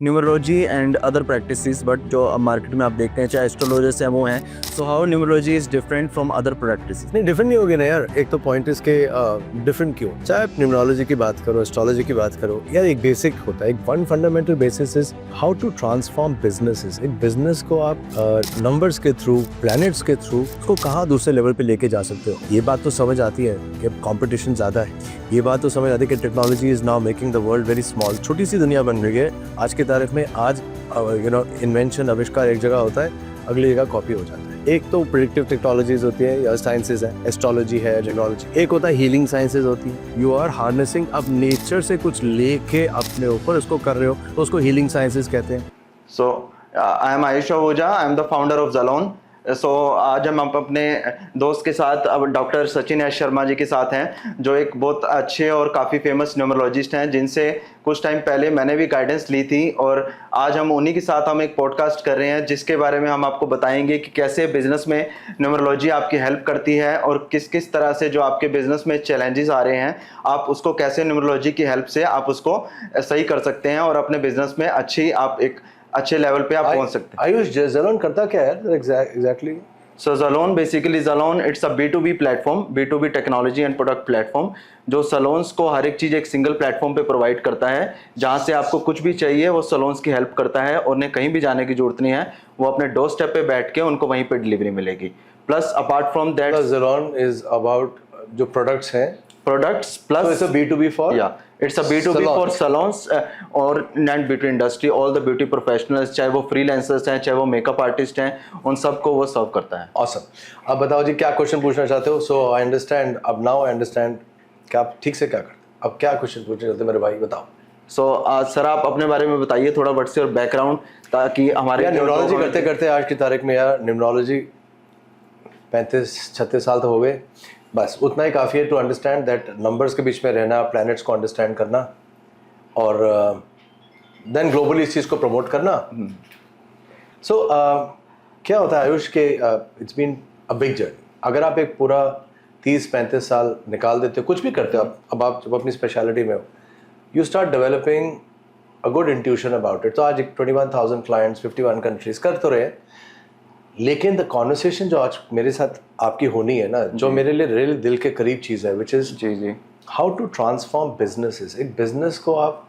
Numerology and other practices, but जो अब market में आप देखते हैं चाहे एस्ट्रोलॉजर्स हैं वो हैं, so how numerology is different from other practices. नहीं, डिफरेंट नहीं होगी ना यार। एक तो पॉइंट इसके डिफरेंट क्यों, चाहे आप न्यूमरोलॉजी की बात करो, एस्ट्रोलॉजी की बात करो, यार एक बेसिक होता है, एक one fundamental basis is how to transform businesses. एक बिजनेस को आप नंबर्स के थ्रू, प्लैनेट्स के थ्रू उसको कहाँ दूसरे लेवल पे लेके जा सकते हो। ये बात तो समझ आती है कि अब कॉम्पिटिशन ज़्यादा है, ये बात तो समझ आती है कि technology is now making the world very small. छोटी सी दुनिया बन रही है आज की तारीख में। आज इन्वेंशन, आविष्कार एक जगह होता है, अगली जगह कॉपी हो जाता है। एक तो प्रिडिक्टिव टेक्नोलॉजीज होती है या साइंसेज है, एस्ट्रोलॉजी है, टेक्नोलॉजी। एक होता है हीलिंग साइंसेज होती है। यू आर हार्नेसिंग अब नेचर से कुछ लेके अपने ऊपर उसको कर रहे हो, तो उसको हीलिंग साइंसेज कहते हैं। So I am Ayush Ahuja, I am the founder of Zalon. So आज हम अपने दोस्त के साथ, अब डॉक्टर सचिन एस शर्मा जी के साथ हैं, जो एक बहुत अच्छे और काफ़ी फेमस न्यूमरोलॉजिस्ट हैं, जिनसे कुछ टाइम पहले मैंने भी गाइडेंस ली थी। और आज हम उन्हीं के साथ हम एक पॉडकास्ट कर रहे हैं, जिसके बारे में हम आपको बताएंगे कि कैसे बिजनेस में न्यूमरोलॉजी आपकी हेल्प करती है और किस किस तरह से जो आपके बिजनेस में चैलेंजेस आ रहे हैं, आप उसको कैसे न्यूमरोलॉजी की हेल्प से आप उसको सही कर सकते हैं और अपने बिजनेस में आप एक अच्छे लेवल पे आप पहुंच सकते हैं। आयुष, ज़लोन करता क्या है exactly? So Zalon basically, Zalon it's a B2B platform, B2B technology and product platform, जो सलोन्स को हर एक चीज़ एक सिंगल प्लेटफॉर्म पे प्रोवाइड करता है। जहां से आपको कुछ भी चाहिए वो सलोन्स की हेल्प करता है और उन्हें कहीं भी जाने की जरूरत नहीं है, वो अपने डोर स्टेप पे बैठ के उनको वहीं पे डिलीवरी मिलेगी। Plus apart from that, Zalon is about जो प्रोडक्ट्स हैं, products plus it's a B2B for, या it's a B2B for salons और and beauty industry, all the beauty professionals, चाहे वो फ्रीलांसर्स हैं, चाहे वो मेकअप आर्टिस्ट हैं, उन सबको वो सर्व करता है। ऑसम। अब बताओ जी, क्या क्वेश्चन पूछना चाहते हो? सो आई अंडरस्टैंड, अब नाउ आई अंडरस्टैंड कि आप ठीक से क्या करते हो। अब क्या क्वेश्चन पूछना चाहते हो मेरे भाई, बताओ। सो सर, आप अपने बारे में बताइए थोड़ा, व्हाट्स योर बैकग्राउंड, ताकि हमारे न्यूमरोलॉजी करते करते आज की तारीख में यार न्यूमरोलॉजी 35-36 साल तो हो गए, बस उतना ही काफ़ी है टू अंडरस्टैंड दैट नंबर्स के बीच में रहना, प्लैनेट्स को अंडरस्टैंड करना और देन ग्लोबली इस चीज़ को प्रमोट करना। सो क्या होता है आयुष के, it's been a big journey. अगर आप एक पूरा 30-35 साल निकाल देते हो, कुछ भी करते हो आप, अब आप जब अपनी स्पेशलिटी में हो, you start developing a good intuition about it. तो आज 21,000 क्लाइंट्स, 51 कंट्रीज कर तो रहे, लेकिन द कॉन्वर्सेशन जो आज मेरे साथ आपकी होनी है ना, जो मेरे लिए रियल दिल के करीब चीज़ है, which is G how to transform businesses. एक बिजनेस को आप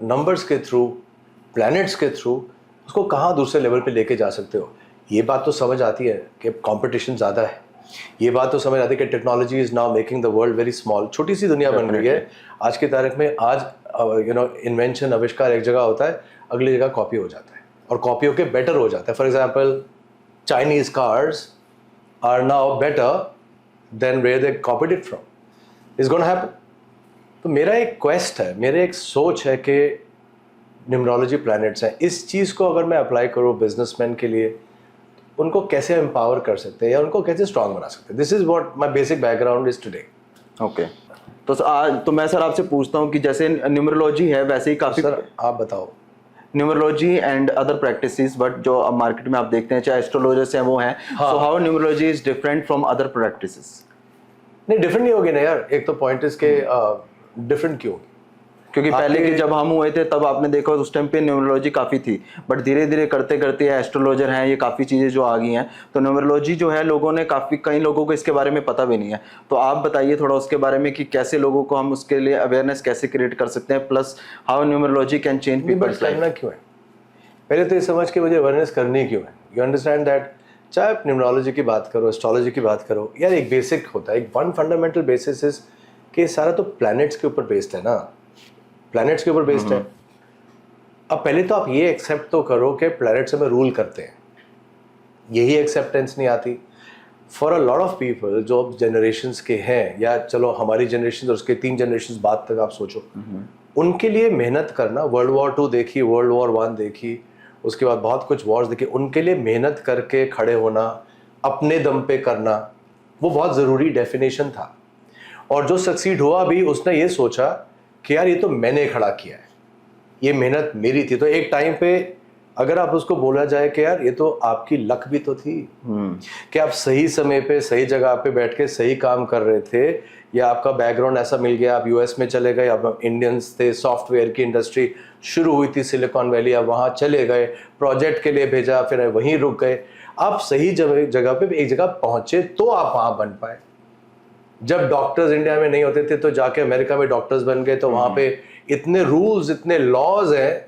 नंबर्स के थ्रू, प्लैनेट्स के थ्रू उसको कहाँ दूसरे लेवल पे लेके जा सकते हो। ये बात तो समझ आती है कि कंपटीशन ज़्यादा है, ये बात तो समझ आती है कि technology is now making the world very small. छोटी सी दुनिया बन रही है आज की तारीख में। आज इन्वेंशन, आविष्कार एक जगह होता है, अगली जगह कॉपी हो जाता है और कॉपी होकर बेटर हो जाता है। For example, Chinese cars are now better than where they copied it from. It's going to happen. तो मेरा एक क्वेस्ट है, मेरे एक सोच है कि न्यूमरोलॉजी प्लैनेट्स हैं, इस चीज़ को अगर मैं अप्लाई करूँ बिजनेसमैन के लिए, उनको कैसे एम्पावर कर सकते हैं या उनको कैसे स्ट्रांग बना सकते हैं। This is what my basic background is today. Okay, तो आज तो मैं सर आपसे पूछता हूँ कि जैसे न्यूमरोलॉजी है वैसे ही काफ़ी, सर आप बताओ। Numerology and other practices, but जो अब मार्केट में आप देखते हैं चाहे एस्ट्रोलॉजर्स हैं वो हैं, so how numerology is different from other practices. नहीं, डिफरेंट नहीं होगी ना यार। एक तो पॉइंट इसके डिफरेंट क्यों, क्योंकि पहले के जब हम हुए थे तब आपने देखा उस टाइम पे न्यूमरोलॉजी काफ़ी थी, बट धीरे धीरे करते करते एस्ट्रोलॉजर हैं, ये काफ़ी चीज़ें जो आ गई हैं, तो न्यूमरोलॉजी जो है लोगों ने काफ़ी, कई लोगों को इसके बारे में पता भी नहीं है। तो आप बताइए थोड़ा उसके बारे में कि कैसे लोगों को हम उसके लिए अवेयरनेस कैसे क्रिएट कर सकते हैं, plus how numerology can change people's life. क्यों है, पहले तो ये समझ के मुझे अवेयरनेस करनी क्यों है। यू अंडरस्टैंड दैट चाहे आप न्यूमरोलॉजी की बात करो, एस्ट्रोलॉजी की बात करो, यार एक बेसिक होता है, एक वन फंडामेंटल बेसिस इज कि सारा तो प्लैनेट्स के ऊपर बेस्ड है ना, प्लैनेट्स के ऊपर बेस्ड है। अब पहले तो आप ये एक्सेप्ट तो करो कि प्लैनेट्स हमें रूल करते हैं, यही एक्सेप्टेंस नहीं आती for a lot of people जो अब जनरेशन्स के हैं, या चलो हमारी जनरेशन और उसके 3 जनरेशन बाद तक आप सोचो, उनके लिए मेहनत करना, वर्ल्ड वॉर 2 देखी, वर्ल्ड वॉर 1 देखी, उसके बाद बहुत कुछ वॉर्स देखी, उनके लिए मेहनत करके खड़े होना, अपने दम पे करना, वो बहुत ज़रूरी डेफिनेशन था। और जो सक्सीड हुआ भी, उसने ये सोचा कि यार ये तो मैंने खड़ा किया है, ये मेहनत मेरी थी। तो एक टाइम पे अगर आप उसको बोला जाए कि यार ये तो आपकी लक भी तो थी कि आप सही समय पे सही जगह पे बैठ के सही काम कर रहे थे, या आपका बैकग्राउंड ऐसा मिल गया, आप यूएस में चले गए, आप इंडियंस थे, सॉफ्टवेयर की इंडस्ट्री शुरू हुई थी सिलिकॉन वैली, आप वहाँ चले गए, प्रोजेक्ट के लिए भेजा, फिर वहीं रुक गए, आप सही जगह पे एक जगह पहुंचे तो आप वहाँ बन पाए। जब डॉक्टर्स इंडिया में नहीं होते थे तो जाके अमेरिका में डॉक्टर्स बन गए, तो वहाँ पे इतने रूल्स इतने लॉज हैं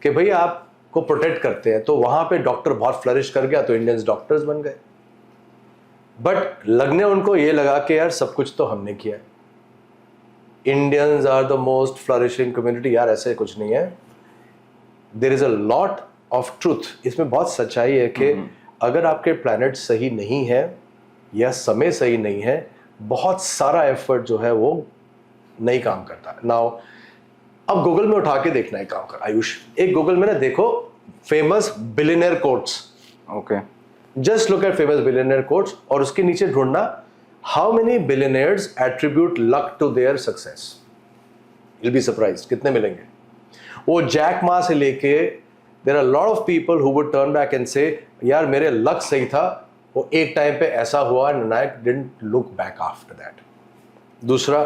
कि भाई आपको प्रोटेक्ट करते हैं, तो वहाँ पे डॉक्टर बहुत फ्लरिश कर गया तो इंडियंस डॉक्टर्स बन गए। बट लगने उनको ये लगा कि यार सब कुछ तो हमने किया है, Indians are the most flourishing community. यार ऐसे कुछ नहीं है, there is a lot of truth. इसमें बहुत सच्चाई है कि अगर आपके प्लैनेट सही नहीं है या समय सही नहीं है, बहुत सारा एफर्ट जो है वो नहीं काम करता। नाउ अब गूगल में उठा के देखना है काम कर आयुष, एक गूगल में ना देखो famous billionaire quotes, okay, just look at famous billionaire quotes और उसके नीचे ढूंढना how many billionaires attribute luck to their success. you'll be surprised कितने मिलेंगे। वो जैक मा से लेके there are a lot of people who would turn back and say यार मेरे लक सही था, वो एक टाइम पे ऐसा हुआ and I didn't look back after that। दूसरा,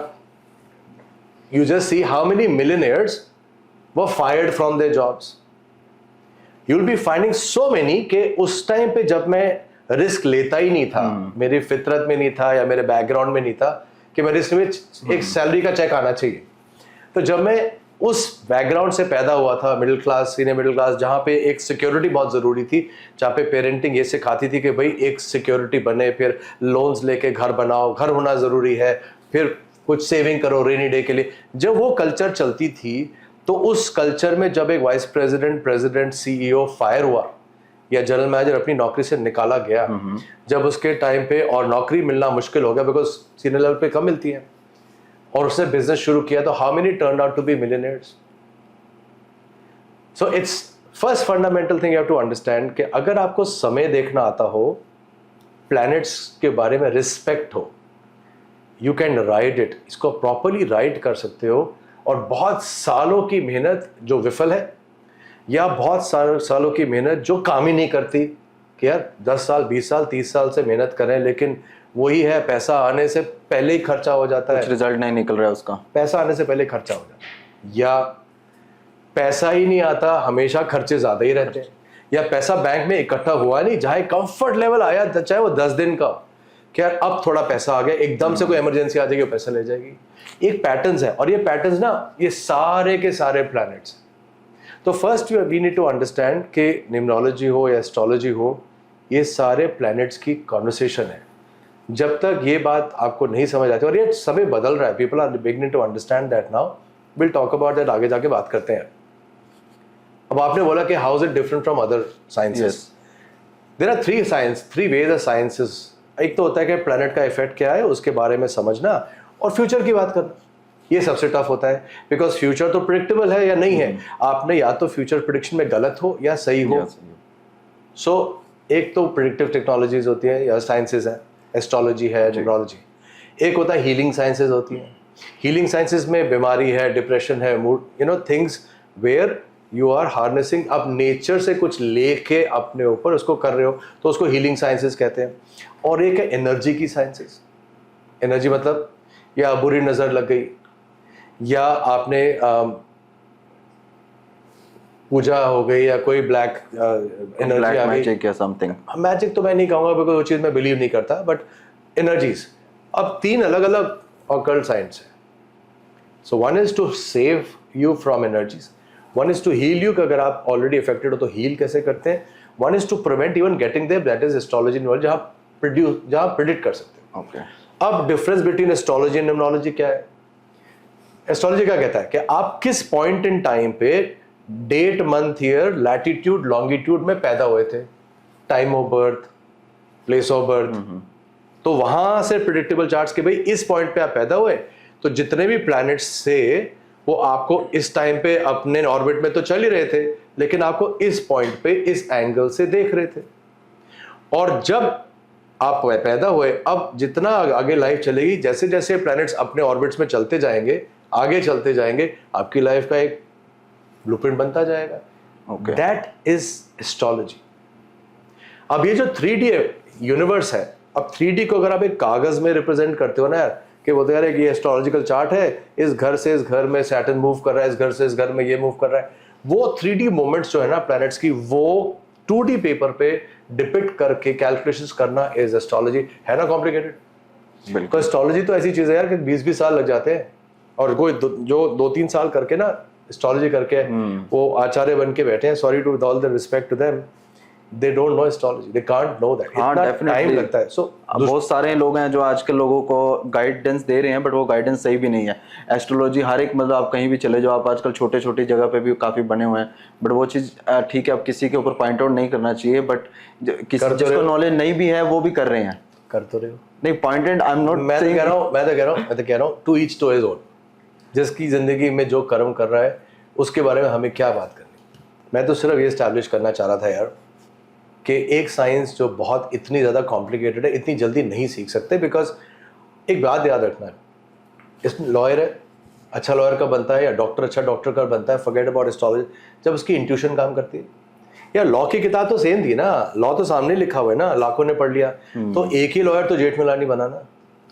you just see how many millionaires were fired from their jobs। you'll be finding so many कि उस टाइम पे जब मैं रिस्क लेता ही नहीं था, मेरी फितरत में नहीं था या मेरे बैकग्राउंड में नहीं था कि मेरे रिस्क में एक सैलरी का चेक आना चाहिए, तो जब मैं उस बैकग्राउंड से पैदा हुआ था, middle class, senior middle class, जहाँ पे एक सिक्योरिटी बहुत ज़रूरी थी, जहाँ पे पेरेंटिंग ये सिखाती थी कि भाई एक सिक्योरिटी बने, फिर लोन्स लेके घर बनाओ, घर होना ज़रूरी है, फिर कुछ सेविंग करो रेनी डे के लिए, जब वो कल्चर चलती थी, तो उस कल्चर में जब एक वाइस प्रेसिडेंट CEO फायर हुआ या जनरल मैनेजर अपनी नौकरी से निकाला गया, जब उसके टाइम पे और नौकरी मिलना मुश्किल हो गया बिकॉज सीनियर लेवल पे कम मिलती है, और उसने बिजनेस शुरू किया, तो how many turn out to be millionaires. So it's first fundamental thing you have to understand कि अगर आपको समय देखना आता हो, प्लैनेट्स के बारे में रिस्पेक्ट हो, यू कैन राइड इट, इसको प्रॉपरली राइड कर सकते हो। और बहुत सालों की मेहनत जो विफल है, या बहुत सालों की मेहनत जो काम ही नहीं करती, कि यार 10 साल 20 साल 30 साल से मेहनत करें लेकिन वही है, पैसा आने से पहले ही खर्चा हो जाता है, रिजल्ट नहीं निकल रहा है उसका, पैसा आने से पहले खर्चा हो जाता है, या पैसा ही नहीं आता, हमेशा खर्चे ज़्यादा ही रहते हैं, या पैसा बैंक में इकट्ठा हुआ नहीं, चाहे कंफर्ट लेवल आया, चाहे वो 10 दिन का, कि यार अब थोड़ा पैसा आ गया, एकदम से कोई इमरजेंसी आ जाएगी, वो पैसा ले जाएगी। एक पैटर्न्स है, और ये पैटर्न्स ना ये सारे के सारे प्लैनेट्स। तो first we need to understand कि न्यूमरोलॉजी हो या एस्ट्रोलॉजी हो, ये सारे प्लैनेट्स की कॉन्वर्सेशन है। जब तक ये बात आपको नहीं समझ आती, और ये समय बदल रहा है, people are beginning to understand that now, will talk about that, आगे जाके बात करते हैं। अब आपने बोला कि how is it different from other sciences. There are three ways of sciences. एक तो होता है कि प्लैनेट का इफेक्ट क्या है, उसके बारे में समझना, और फ्यूचर की बात करना। ये सबसे टफ होता है, बिकॉज फ्यूचर तो प्रिडिक्टेबल है या नहीं है, आपने या तो फ्यूचर प्रिडिक्शन में गलत हो या सही हो। सो एक तो प्रिडिक्टिव टेक्नोलॉजीज होती है या साइंसेज है, एस्ट्रोलॉजी है, न्यूमरोलॉजी। एक होता है हीलिंग साइंसेज होती है। हीलिंग साइंसेज में बीमारी है, डिप्रेशन है, mood, things where you are harnessing, आप नेचर से कुछ लेके अपने ऊपर उसको कर रहे हो, तो उसको हीलिंग साइंसेज कहते हैं। और एक है एनर्जी की साइंसेज। एनर्जी मतलब या बुरी नज़र लग गई, या आपने पूजा हो गई, या कोई ब्लैक एनर्जी आ गई, मैजिक या समथिंग। मैजिक तो मैं नहीं कहूँगा बिकॉज वो चीज़ मैं बिलीव नहीं करता, बट एनर्जीज। अब 3 अलग अलग ऑकल्ट साइंस है। So one is to save you from energies, one is to heal you, कि अगर आप ऑलरेडी अफेक्टेड हो तो हील कैसे करते हैं, one is to prevent even getting there, that is astrology numerology, जहाँ प्रिडिक्ट कर सकते हैं। ओके, अब difference between astrology and numerology क्या है? एस्ट्रोलॉजी क्या कहता है कि आप किस पॉइंट इन टाइम पे date, month, year, latitude, longitude में पैदा हुए थे, time of birth, place of birth, तो वहां से प्रिडिक्टेबल चार्ट्स के भाई इस पॉइंट पे आप पैदा हुए, तो जितने भी प्लैनेट्स से वो आपको इस टाइम पे अपने ऑर्बिट में तो चल ही रहे थे, लेकिन आपको इस पॉइंट पे इस एंगल से देख रहे थे। और जब आप पैदा हुए, अब जितना आगे लाइफ चलेगी, जैसे जैसे प्लैनेट्स अपने ऑर्बिट्स में चलते जाएंगे, आगे चलते जाएंगे, आपकी लाइफ का एक ब्लूप्रिंट बनता जाएगा। Okay. That is astrology. अब ये जो 3D यूनिवर्स है, अब 3D को अगर आप एक कागज में रिप्रेजेंट करते हो ना यार, कि बोलते यार ये एस्ट्रोलॉजिकल चार्ट है, इस घर से इस घर में सैटर्न मूव कर रहा है, इस घर से इस घर में ये मूव कर रहा है, वो 3D मोमेंट्स जो है ना प्लैनेट्स की, वो 2D पेपर पे डिपिक्ट करके कैलकुलेशंस करना इज एस्ट्रोलॉजी। है ना कॉम्प्लिकेटेड? बिल्कुल। तो एस्ट्रोलॉजी तो ऐसी चीज है यार कि 20-20 साल लग जाते हैं, और कोई जो 2-3 साल करके ना एस्ट्रोलॉजी करके वो आचार्य बन के बैठे हैं, sorry to with all the respect to them, they don't know astrology, they can't know that. हाँ, इतना definitely। टाइम लगता है। सो बहुत सारे लोग हैं जो आजकल लोगों को गाइडेंस दे रहे हैं, बट वो गाइडेंस सही भी नहीं है। एस्ट्रोलॉजी हर एक, मतलब आप कहीं भी चले जाओ, आप आजकल छोटे छोटी जगह पे भी काफ़ी बने हुए हैं, बट वो चीज़ ठीक है, अब किसी के ऊपर पॉइंट आउट नहीं करना चाहिए, बट किसी जिसको नॉलेज नहीं भी है वो भी कर रहे हैं। कर तो रहे हो। नहीं, पॉइंटेड आई एम नॉट, मैं तो कह रहा हूँ to each to his own. जिसकी जिंदगी में जो कर्म कर रहा है उसके बारे में हमें क्या बात करनी। मैं तो सिर्फ ये स्टैब्लिश करना चाह रहा था यार कि एक साइंस जो बहुत इतनी ज़्यादा कॉम्प्लिकेटेड है, इतनी जल्दी नहीं सीख सकते, बिकॉज एक बात याद रखना है, इसमें लॉयर है, अच्छा लॉयर का बनता है, या डॉक्टर अच्छा डॉक्टर का बनता है, फॉरगेट अबाउट एस्ट्रोलॉजी, जब उसकी इंट्यूशन काम करती है। यार लॉ की किताब तो सेम थी ना, लॉ तो सामने लिखा हुआ है ना, लाखों ने पढ़ लिया, तो एक ही लॉयर तो जेठमलानी बना ना,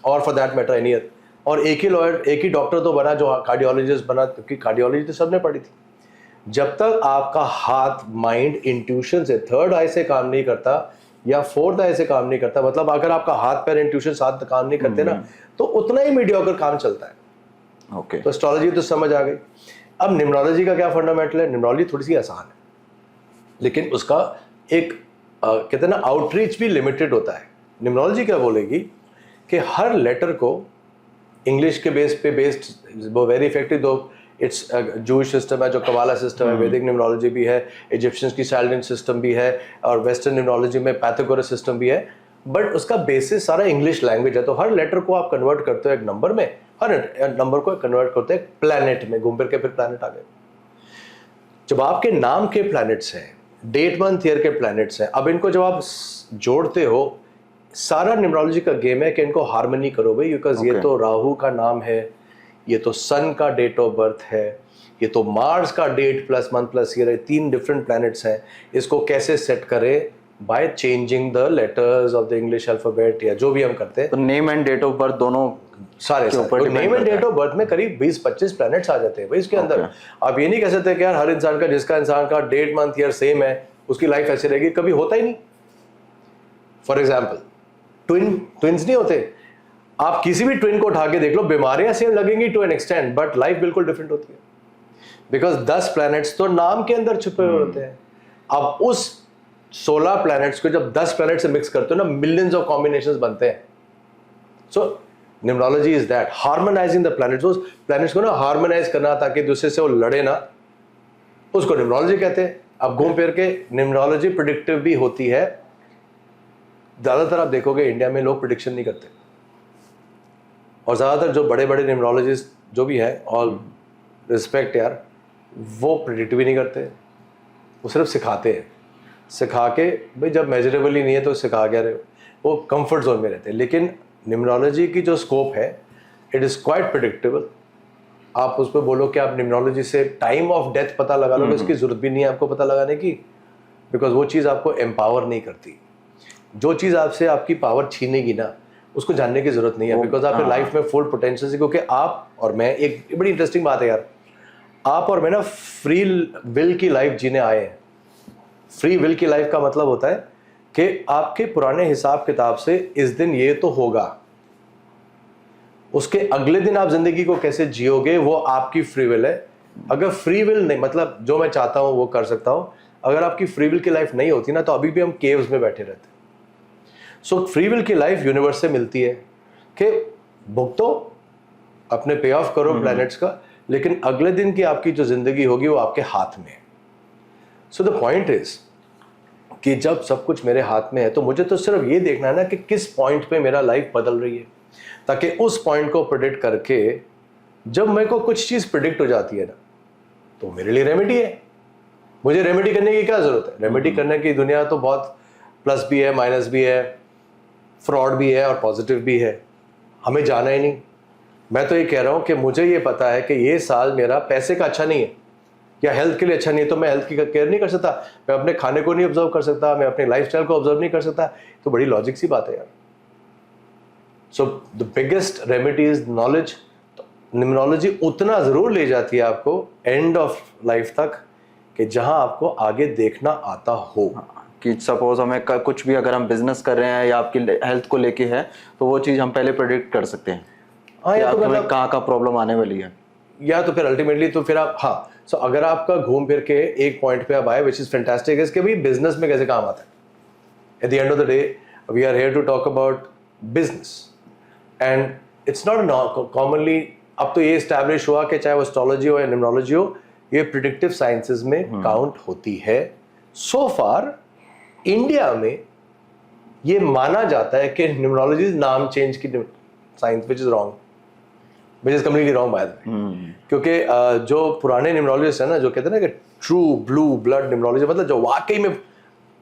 और for that matter any other, और एक ही लॉयर, एक ही डॉक्टर तो बना जो कार्डियोलॉजिस्ट बना, क्योंकि कार्डियोलॉजी तो सबने पढ़ी थी। जब तक आपका हाथ, माइंड, इंट्यूशन से थर्ड आई से काम नहीं करता या फोर्थ आई से काम नहीं करता, मतलब अगर आपका हाथ पैर इंट्यूशन साथ काम नहीं करते ना, तो उतना ही मीडियोकर काम चलता है। ओके। तो एस्ट्रोलॉजी तो समझ आ गई। अब न्यूमरोलॉजी का क्या फंडामेंटल है? न्यूमरोलॉजी थोड़ी सी आसान है, लेकिन उसका एक कहते हैं ना आउटरीच भी लिमिटेड होता है। न्यूमरोलॉजी क्या बोलेगी कि हर लेटर को इंग्लिश के बेस पे बेस्ड वो वेरी इफेक्टिव, दो इट्स जूइश सिस्टम है जो कबाला सिस्टम है, वैदिक न्यूमरोलॉजी भी है, इजिप्शियंस की साइलेंट सिस्टम भी है, और वेस्टर्न न्यूमरोलॉजी में पैथागोरस सिस्टम भी है, बट उसका बेसिस सारा इंग्लिश लैंग्वेज है। तो हर लेटर को आप कन्वर्ट करते हो एक नंबर में, हर नंबर को कन्वर्ट करते हैं प्लैनेट में, घूम फिर के फिर प्लैनेट आ गए। जब आपके नाम के प्लैनेट्स हैं, डेट मंथ ईयर के प्लैनेट्स हैं, अब इनको जब आप जोड़ते हो, सारा न्यूमरोलॉजी का गेम है कि इनको हार्मनी करो भाई, बिकॉज ये तो राहु का नाम है, ये तो सन का डेट ऑफ बर्थ है, ये तो मार्स का date plus month plus year है, 3 डिफरेंट प्लैनेट्स हैं। इसको कैसे सेट करें? By changing the letters of the English alphabet, या जो भी हम करते हैं। तो name and date of birth दोनों सारे तो name and date of birth में करीब 20-25 प्लैनेट्स आ जाते हैं भाई इसके अंदर। आप ये नहीं कह सकते कि यार हर इंसान का, जिसका इंसान का डेट मंथ ईयर सेम है, उसकी लाइफ ऐसे रहेगी, कभी होता ही नहीं। फॉर एग्जाम्पल ट्विन्स नहीं होते, आप किसी भी ट्विन को उठा के देख लो, बीमारियां सेम लगेंगी to an extent, but life बिल्कुल डिफरेंट होती है, बिकॉज 10 प्लैनेट्स तो नाम के अंदर छुपे हुए होते हैं। अब उस 16 प्लैनेट्स को जब 10 प्लैनेट से मिक्स करते हो ना, मिलियंस ऑफ कॉम्बिनेशंस बनते हैं। So numerology is that, harmonising the planets. उस प्लैनेट्स को ना हार्मोनाइज करना ताकि दूसरे से वो लड़े ना, उसको न्यूमरोलॉजी कहते हैं। अब घूम फिर के न्यूमरोलॉजी प्रिडिक्टिव भी होती है। ज्यादातर आप देखोगे इंडिया में लोग प्रिडिक्शन नहीं करते, और ज़्यादातर जो बड़े बड़े न्यूमरोलॉजिस्ट जो भी हैं, ऑल रिस्पेक्ट यार, वो प्रिडिक्ट भी नहीं करते, वो सिर्फ सिखाते हैं। सिखा के भाई जब मेजरेबल ही नहीं है तो सिखा क्या रहे हो, वो कंफर्ट जोन में रहते हैं। लेकिन न्यूमरोलॉजी की जो स्कोप है, इट इज़ क्वाइट प्रिडिक्टेबल। आप उस पर बोलो कि आप न्यूमरोलॉजी से टाइम ऑफ डेथ पता लगा लो, इसकी ज़रूरत भी नहीं है आपको पता लगाने की, बिकॉज वो चीज़ आपको एम्पावर नहीं करती। जो चीज़ आपसे आपकी पावर छीनेगी ना, उसको जानने की जरूरत नहीं है, बिकॉज आपके लाइफ में फुल पोटेंशियल है। क्योंकि आप और मैं, एक बड़ी इंटरेस्टिंग बात है यार, आप और मैं ना फ्री विल की लाइफ जीने आए हैं। फ्री विल की लाइफ का मतलब होता है कि आपके पुराने हिसाब किताब से इस दिन ये तो होगा, उसके अगले दिन आप जिंदगी को कैसे जियोगे वो आपकी फ्री विल है। अगर फ्री विल नहीं, मतलब जो मैं चाहता हूं वो कर सकता हूं, अगर आपकी फ्री विल की लाइफ नहीं होती ना, तो अभी भी हम केव्स में बैठे रहते। सो फ्री विल की लाइफ यूनिवर्स से मिलती है कि भुगतो, अपने पे ऑफ करो प्लैनेट्स का, लेकिन अगले दिन की आपकी जो जिंदगी होगी वो आपके हाथ में है। सो द पॉइंट इज कि जब सब कुछ मेरे हाथ में है, तो मुझे तो सिर्फ ये देखना है ना कि किस पॉइंट पे मेरा लाइफ बदल रही है, ताकि उस पॉइंट को प्रिडिक्ट करके जब मेरे को कुछ चीज़ प्रिडिक्ट हो जाती है ना, तो मेरे लिए रेमेडी है। मुझे रेमेडी करने की क्या जरूरत है? रेमेडी करने की दुनिया तो बहुत प्लस भी है, माइनस भी है, फ्रॉड भी है और पॉजिटिव भी है, हमें जाना ही नहीं। मैं तो ये कह रहा हूँ कि मुझे ये पता है कि ये साल मेरा पैसे का अच्छा नहीं है, या हेल्थ के लिए अच्छा नहीं है तो मैं हेल्थ की केयर नहीं कर सकता, मैं अपने खाने को नहीं ऑब्जर्व कर सकता, मैं अपने लाइफस्टाइल को ऑब्जर्व नहीं कर सकता, तो बड़ी लॉजिक सी बात है यार। So the biggest remedy is knowledge. Numerology उतना जरूर ले जाती है आपको एंड ऑफ लाइफ तक कि जहां आपको आगे देखना आता हो। कि सपोज हमें कुछ भी अगर हम बिजनेस कर रहे हैं या आपकी हेल्थ को लेके है तो वो चीज़ हम पहले प्रेडिक्ट कर सकते हैं। हाँ, या तो मतलब कहाँ का प्रॉब्लम आने वाली है, या तो फिर अल्टीमेटली तो फिर आप, हाँ, सो अगर आपका घूम फिर के एक पॉइंट पे आप आए विच इज फैंटास्टिक, इसके भी बिजनेस में कैसे काम आता है। At the end of the day we are here to talk about business and it's not commonly, अब तो ये स्टैब्लिश हुआ कि चाहे वो एस्ट्रोलॉजी हो या न्यूमरोलॉजी हो, ये प्रिडिक्टिव साइंसेज में काउंट होती है। सो फार इंडिया में ये माना जाता है कि न्यूमरोलॉजी नाम चेंज की science, which is wrong, which is completely wrong by the way. क्योंकि जो पुराने न्यूमरोलॉजिस्ट हैं ना, जो कहते हैं ना कि ट्रू ब्लू ब्लड न्यूमरोलॉजी, मतलब जो वाकई में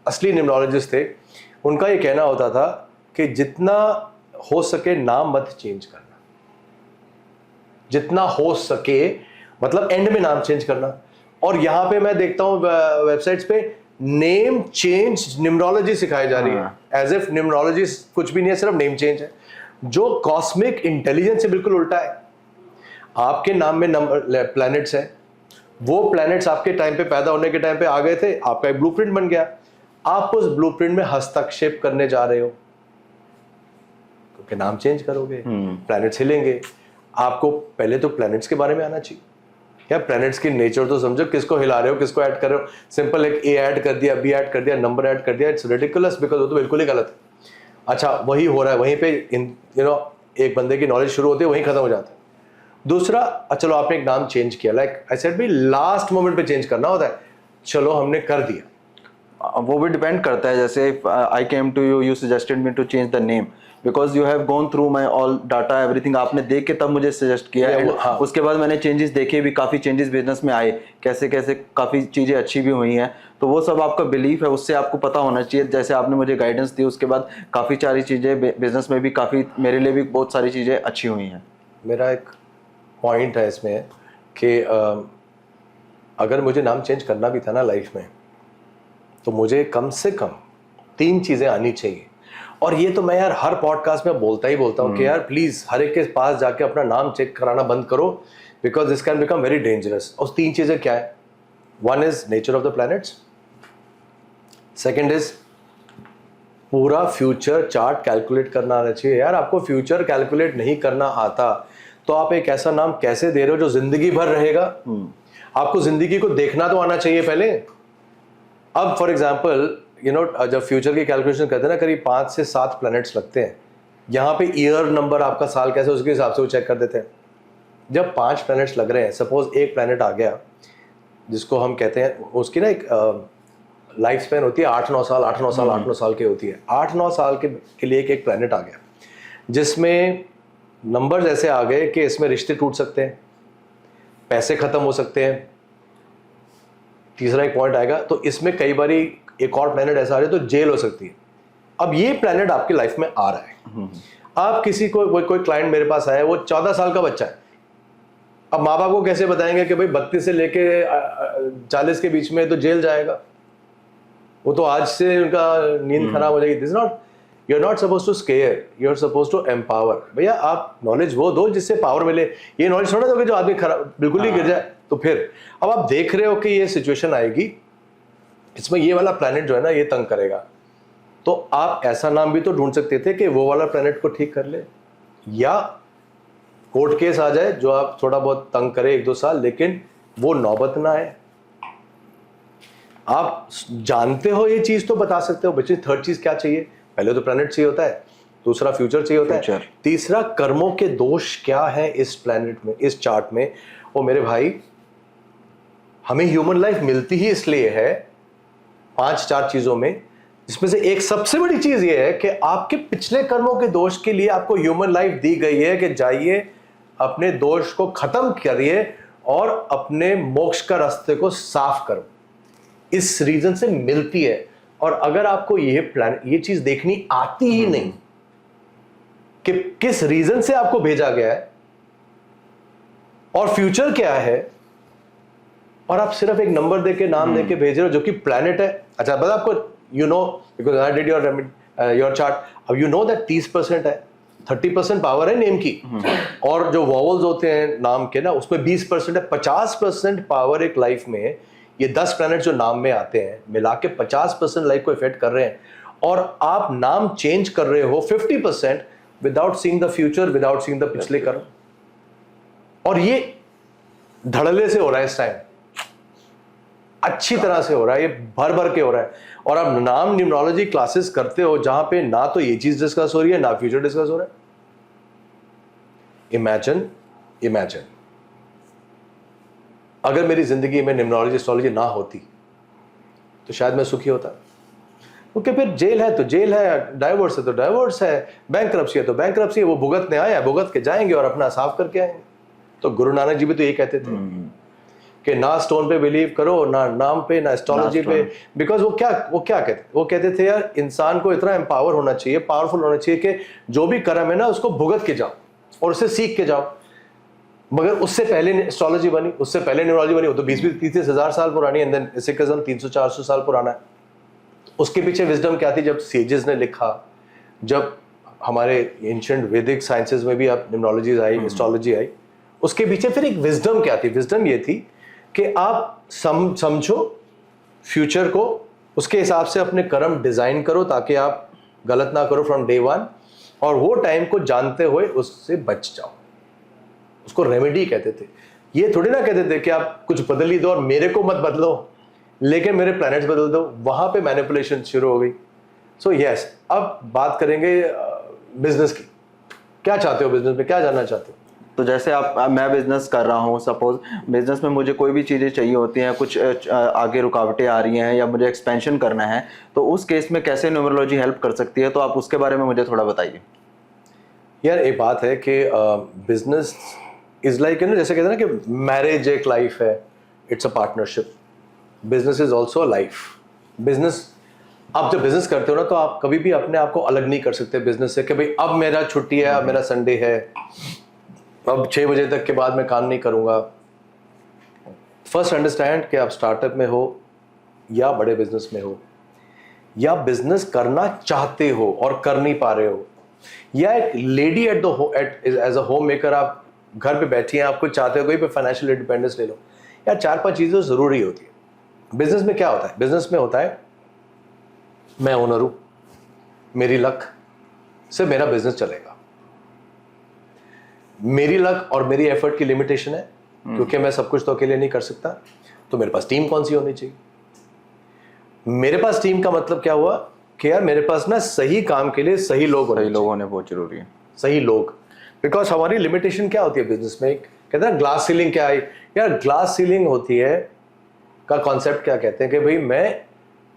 असली न्यूमरोलॉजिस्ट थे, उनका ये कहना होता था कि जितना हो सके नाम मत चेंज करना, जितना हो सके, मतलब एंड में नाम चेंज करना। और यहाँ पे मैं देखता हूँ वेबसाइट्स पे नेम चेंज न्यूमरोलॉजी सिखाई जा रही है, एज इफ न्यूमरोलॉजी कुछ भी नहीं है, सिर्फ नेम चेंज है, जो कॉस्मिक इंटेलिजेंस से बिल्कुल उल्टा है। आपके नाम में नंबर प्लैनेट्स हैं, वो प्लैनेट्स आपके टाइम पे पैदा होने के टाइम पे आ गए थे, आपका एक ब्लूप्रिंट बन गया, आप उस ब्लूप्रिंट में हस्तक्षेप करने जा रहे हो क्योंकि नाम चेंज करोगे, प्लैनेट्स हिलेंगे। आपको पहले तो प्लैनेट्स के बारे में आना चाहिए, या प्लैनेट्स की नेचर तो समझो, किसको हिला रहे हो, किसको ऐड कर रहे हो। सिंपल एक ए ऐड कर दिया, बी ऐड कर दिया, नंबर ऐड कर दिया, इट्स रिडिकुलस, बिकॉज वो तो बिल्कुल ही गलत है। अच्छा, वही हो रहा है, वहीं पे एक बंदे की नॉलेज शुरू होती है, वहीं खत्म हो जाता है। दूसरा, चलो आपने एक नाम चेंज किया, लाइक आई सेड भी लास्ट मोमेंट पे चेंज करना होता है, चलो हमने कर दिया, वो भी डिपेंड करता है। जैसे I came to you, you suggested me to change the name because you have gone through my all data everything, आपने देख के तब मुझे सजेस्ट किया है। हाँ। उसके बाद मैंने चेंजेस देखे भी, काफ़ी चेंजेस बिजनेस में आए, कैसे कैसे काफ़ी चीज़ें अच्छी भी हुई हैं। तो वो सब आपका बिलीफ है, उससे आपको पता होना चाहिए। जैसे आपने मुझे गाइडेंस दी, उसके बाद काफ़ी सारी चीज़ें बिजनेस में भी, काफ़ी मेरे लिए भी बहुत सारी चीज़ें अच्छी हुई हैं। मेरा एक पॉइंट है इसमें कि अगर मुझे नाम चेंज करना भी था ना लाइफ में, तो मुझे कम से कम 3 चीज़ें आनी चाहिए। और ये तो मैं यार हर पॉडकास्ट में बोलता ही बोलता हूँ कि यार प्लीज़ हर एक के पास जाके अपना नाम चेक कराना बंद करो, because this can become very dangerous. और 3 चीज़ें क्या है? 1 is nature of the planets, 2nd is पूरा फ्यूचर चार्ट कैलकुलेट करना आना चाहिए। यार आपको फ्यूचर कैलकुलेट नहीं करना आता तो आप एक ऐसा नाम कैसे दे रहे हो जो जिंदगी भर रहेगा? आपको जिंदगी को देखना तो आना चाहिए पहले। अब फॉर एग्जाम्पल जब फ्यूचर की कैलकुलेशन करते हैं ना, करीब 5 से 7 प्लैनेट्स लगते हैं। यहाँ पे ईयर नंबर आपका साल कैसे, उसके हिसाब से वो चेक कर देते हैं। जब 5 प्लैनेट्स लग रहे हैं, सपोज एक प्लैनेट आ गया जिसको हम कहते हैं, उसकी ना एक लाइफ स्पैन होती है 8-9 साल, 8-9 साल, 8-9 साल की होती है। 8-9 साल के लिए एक प्लैनेट आ गया जिसमें नंबर्स ऐसे आ गए कि इसमें रिश्ते टूट सकते हैं, पैसे खत्म हो सकते हैं। तीसरा एक पॉइंट आएगा तो इसमें कई बारी एक और प्लैनेट ऐसा आ रहा है तो जेल हो सकती है। अब ये प्लैनेट आपकी लाइफ में आ रहा है। आप किसी को कोई क्लाइंट मेरे पास आया है, वो 14 साल का बच्चा है। अब माँ बाप को कैसे बताएंगे कि भाई 32 से लेके 40 के बीच में तो जेल जाएगा? वो तो आज से उनका नींद खराब हो जाएगी। This not, you are not suppose to scare, you are suppose to empower. भैया आप नॉलेज वो दो जिससे पावर मिले। ये नॉलेज थोड़ा दोगे जो आदमी खराब बिल्कुल ही गिर जाए। तो फिर अब आप देख रहे हो कि ये सिचुएशन आएगी, इसमें ये वाला प्लैनेट जो है ना ये तंग करेगा, तो आप ऐसा नाम भी तो ढूंढ सकते थे कि वो वाला प्लैनेट को ठीक कर ले, या कोर्ट केस आ जाए जो आप थोड़ा बहुत तंग करे 1-2 साल, लेकिन वो नौबत ना आए। आप जानते हो ये चीज तो बता सकते हो। बच्चे 3rd चीज क्या चाहिए? पहले तो प्लैनेट चाहिए होता है, दूसरा फ्यूचर चाहिए होता है, तीसरा कर्मों के दोष क्या है इस प्लैनेट में, इस चार्ट में। ओ मेरे भाई, हमें ह्यूमन लाइफ मिलती ही इसलिए है 5-4 चीजों में, जिसमें से एक सबसे बड़ी चीज ये है कि आपके पिछले कर्मों के दोष के लिए आपको ह्यूमन लाइफ दी गई है कि जाइए अपने दोष को खत्म करिए और अपने मोक्ष का रास्ते को साफ करो। इस रीजन से मिलती है। और अगर आपको ये चीज देखनी आती ही नहीं कि किस रीजन से आपको भेजा गया है और फ्यूचर क्या है और आप सिर्फ एक नंबर दे के नाम दे के भेज रहे हो जो कि प्लैनेट है। अच्छा बता आपको, you know because I did your chart, अब यू नो दैट 30% है, 30% पावर है नेम की, और जो वॉवल्स होते हैं नाम के ना उसमें 20% है। 50% पावर एक लाइफ में, ये 10 प्लैनेट जो नाम में आते हैं मिला के 50% लाइफ को इफेक्ट कर रहे हैं, और आप नाम चेंज कर रहे हो 50% without seeing the future, without seeing the पिछले कर्म। और ये धड़ल्ले से हो रहा है इस टाइम, अच्छी तरह से हो रहा है, ये भर भर के हो रहा है। और आप नाम न्यूमरोलॉजी क्लासेस करते हो जहां पे ना तो ये चीज डिस्कस हो रही है ना फ्यूचर डिस्कस हो रहा है। इमेजिन अगर मेरी जिंदगी में न्यूमरोलॉजी एस्ट्रोलॉजी ना होती तो शायद मैं सुखी होता, क्योंकि फिर जेल है तो जेल है, डाइवोर्स है तो डाइवोर्स है, बैंकरप्सी है तो बैंकरप्सी है, वो भुगतने आए हैं, भुगत के जाएंगे और अपना साफ करके आएंगे। तो गुरु नानक जी भी तो यही कहते थे कि ना स्टोन पे बिलीव करो, ना नाम पे, ना एस्ट्रोलॉजी पे। बिकॉज वो क्या कहते थे यार, इंसान को इतना एम्पावर होना चाहिए, पावरफुल होना चाहिए कि जो भी कर्म है ना उसको भुगत के जाओ और उससे सीख के जाओ। मगर उससे पहले एस्ट्रोलॉजी बनी, उससे पहले न्यूमरोलॉजी बनी, वो तो 20-30 हज़ार साल पुरानी है, एंड देन सिखिज्म 300-400 साल पुराना है। उसके पीछे विजडम क्या थी? जब सेजेस ने लिखा, जब हमारे एंशिएंट वैदिक साइंसेस में भी अब न्यूमरोलॉजी आई, एस्ट्रोलॉजी आई, उसके पीछे फिर एक विजडम क्या थी? विजडम ये थी कि आप समझो फ्यूचर को, उसके हिसाब से अपने कर्म डिजाइन करो ताकि आप गलत ना करो फ्रॉम डे वन, और वो टाइम को जानते हुए उससे बच जाओ। उसको रेमेडी कहते थे। ये थोड़ी ना कहते थे कि आप कुछ बदल ही दो और मेरे को मत बदलो, लेकिन मेरे प्लैनेट्स बदल दो। वहां पे मैनिपुलेशन शुरू हो गई। सो यस, अब बात करेंगे बिजनेस की। क्या चाहते हो बिजनेस में, क्या जानना चाहते हो? तो जैसे मैं बिजनेस कर रहा हूँ, सपोज बिजनेस में मुझे कोई भी चीज़ें चाहिए होती हैं, कुछ आगे रुकावटें आ रही हैं या मुझे एक्सपेंशन करना है, तो उस केस में कैसे न्यूमरोलॉजी हेल्प कर सकती है? तो आप उसके बारे में मुझे थोड़ा बताइए। यार एक बात है कि बिजनेस इज लाइक, ना जैसे कहते हैं ना कि मैरिज एक लाइफ है, it's a partnership. Business is also a life. Business, आप जब बिजनेस करते हो ना तो आप कभी भी अपने आप को अलग नहीं कर सकते बिजनेस से कि भाई अब मेरा छुट्टी है, अब मेरा संडे है, अब 6 बजे तक के बाद मैं काम नहीं करूंगा। फर्स्ट अंडरस्टैंड कि आप स्टार्टअप में हो या बड़े बिजनेस में हो, या बिजनेस करना चाहते हो और कर नहीं पा रहे हो, या एक lady as a homemaker आप घर पे बैठी हैं, आप कुछ चाहते हो कोई पे फाइनेंशियल इंडिपेंडेंस ले लो, या 4-5 चीजें जरूरी होती है। बिजनेस में क्या होता है? बिजनेस में होता है मैं ओनर हूं, मेरी लक से मेरा बिजनेस चलेगा, मेरी लक और मेरी एफर्ट की लिमिटेशन है, क्योंकि मैं सब कुछ तो अकेले नहीं कर सकता। तो मेरे पास टीम कौन सी होनी चाहिए? मेरे पास टीम का मतलब क्या हुआ कि यार मेरे पास ना सही काम के लिए सही लोग होने बहुत जरूरी है। सही लोग। बिकॉज हमारी लिमिटेशन क्या होती है बिजनेस में? कहते हैं ग्लास सीलिंग क्या है यार? ग्लास सीलिंग होती है का कॉन्सेप्ट क्या कहते हैं कि भाई मैं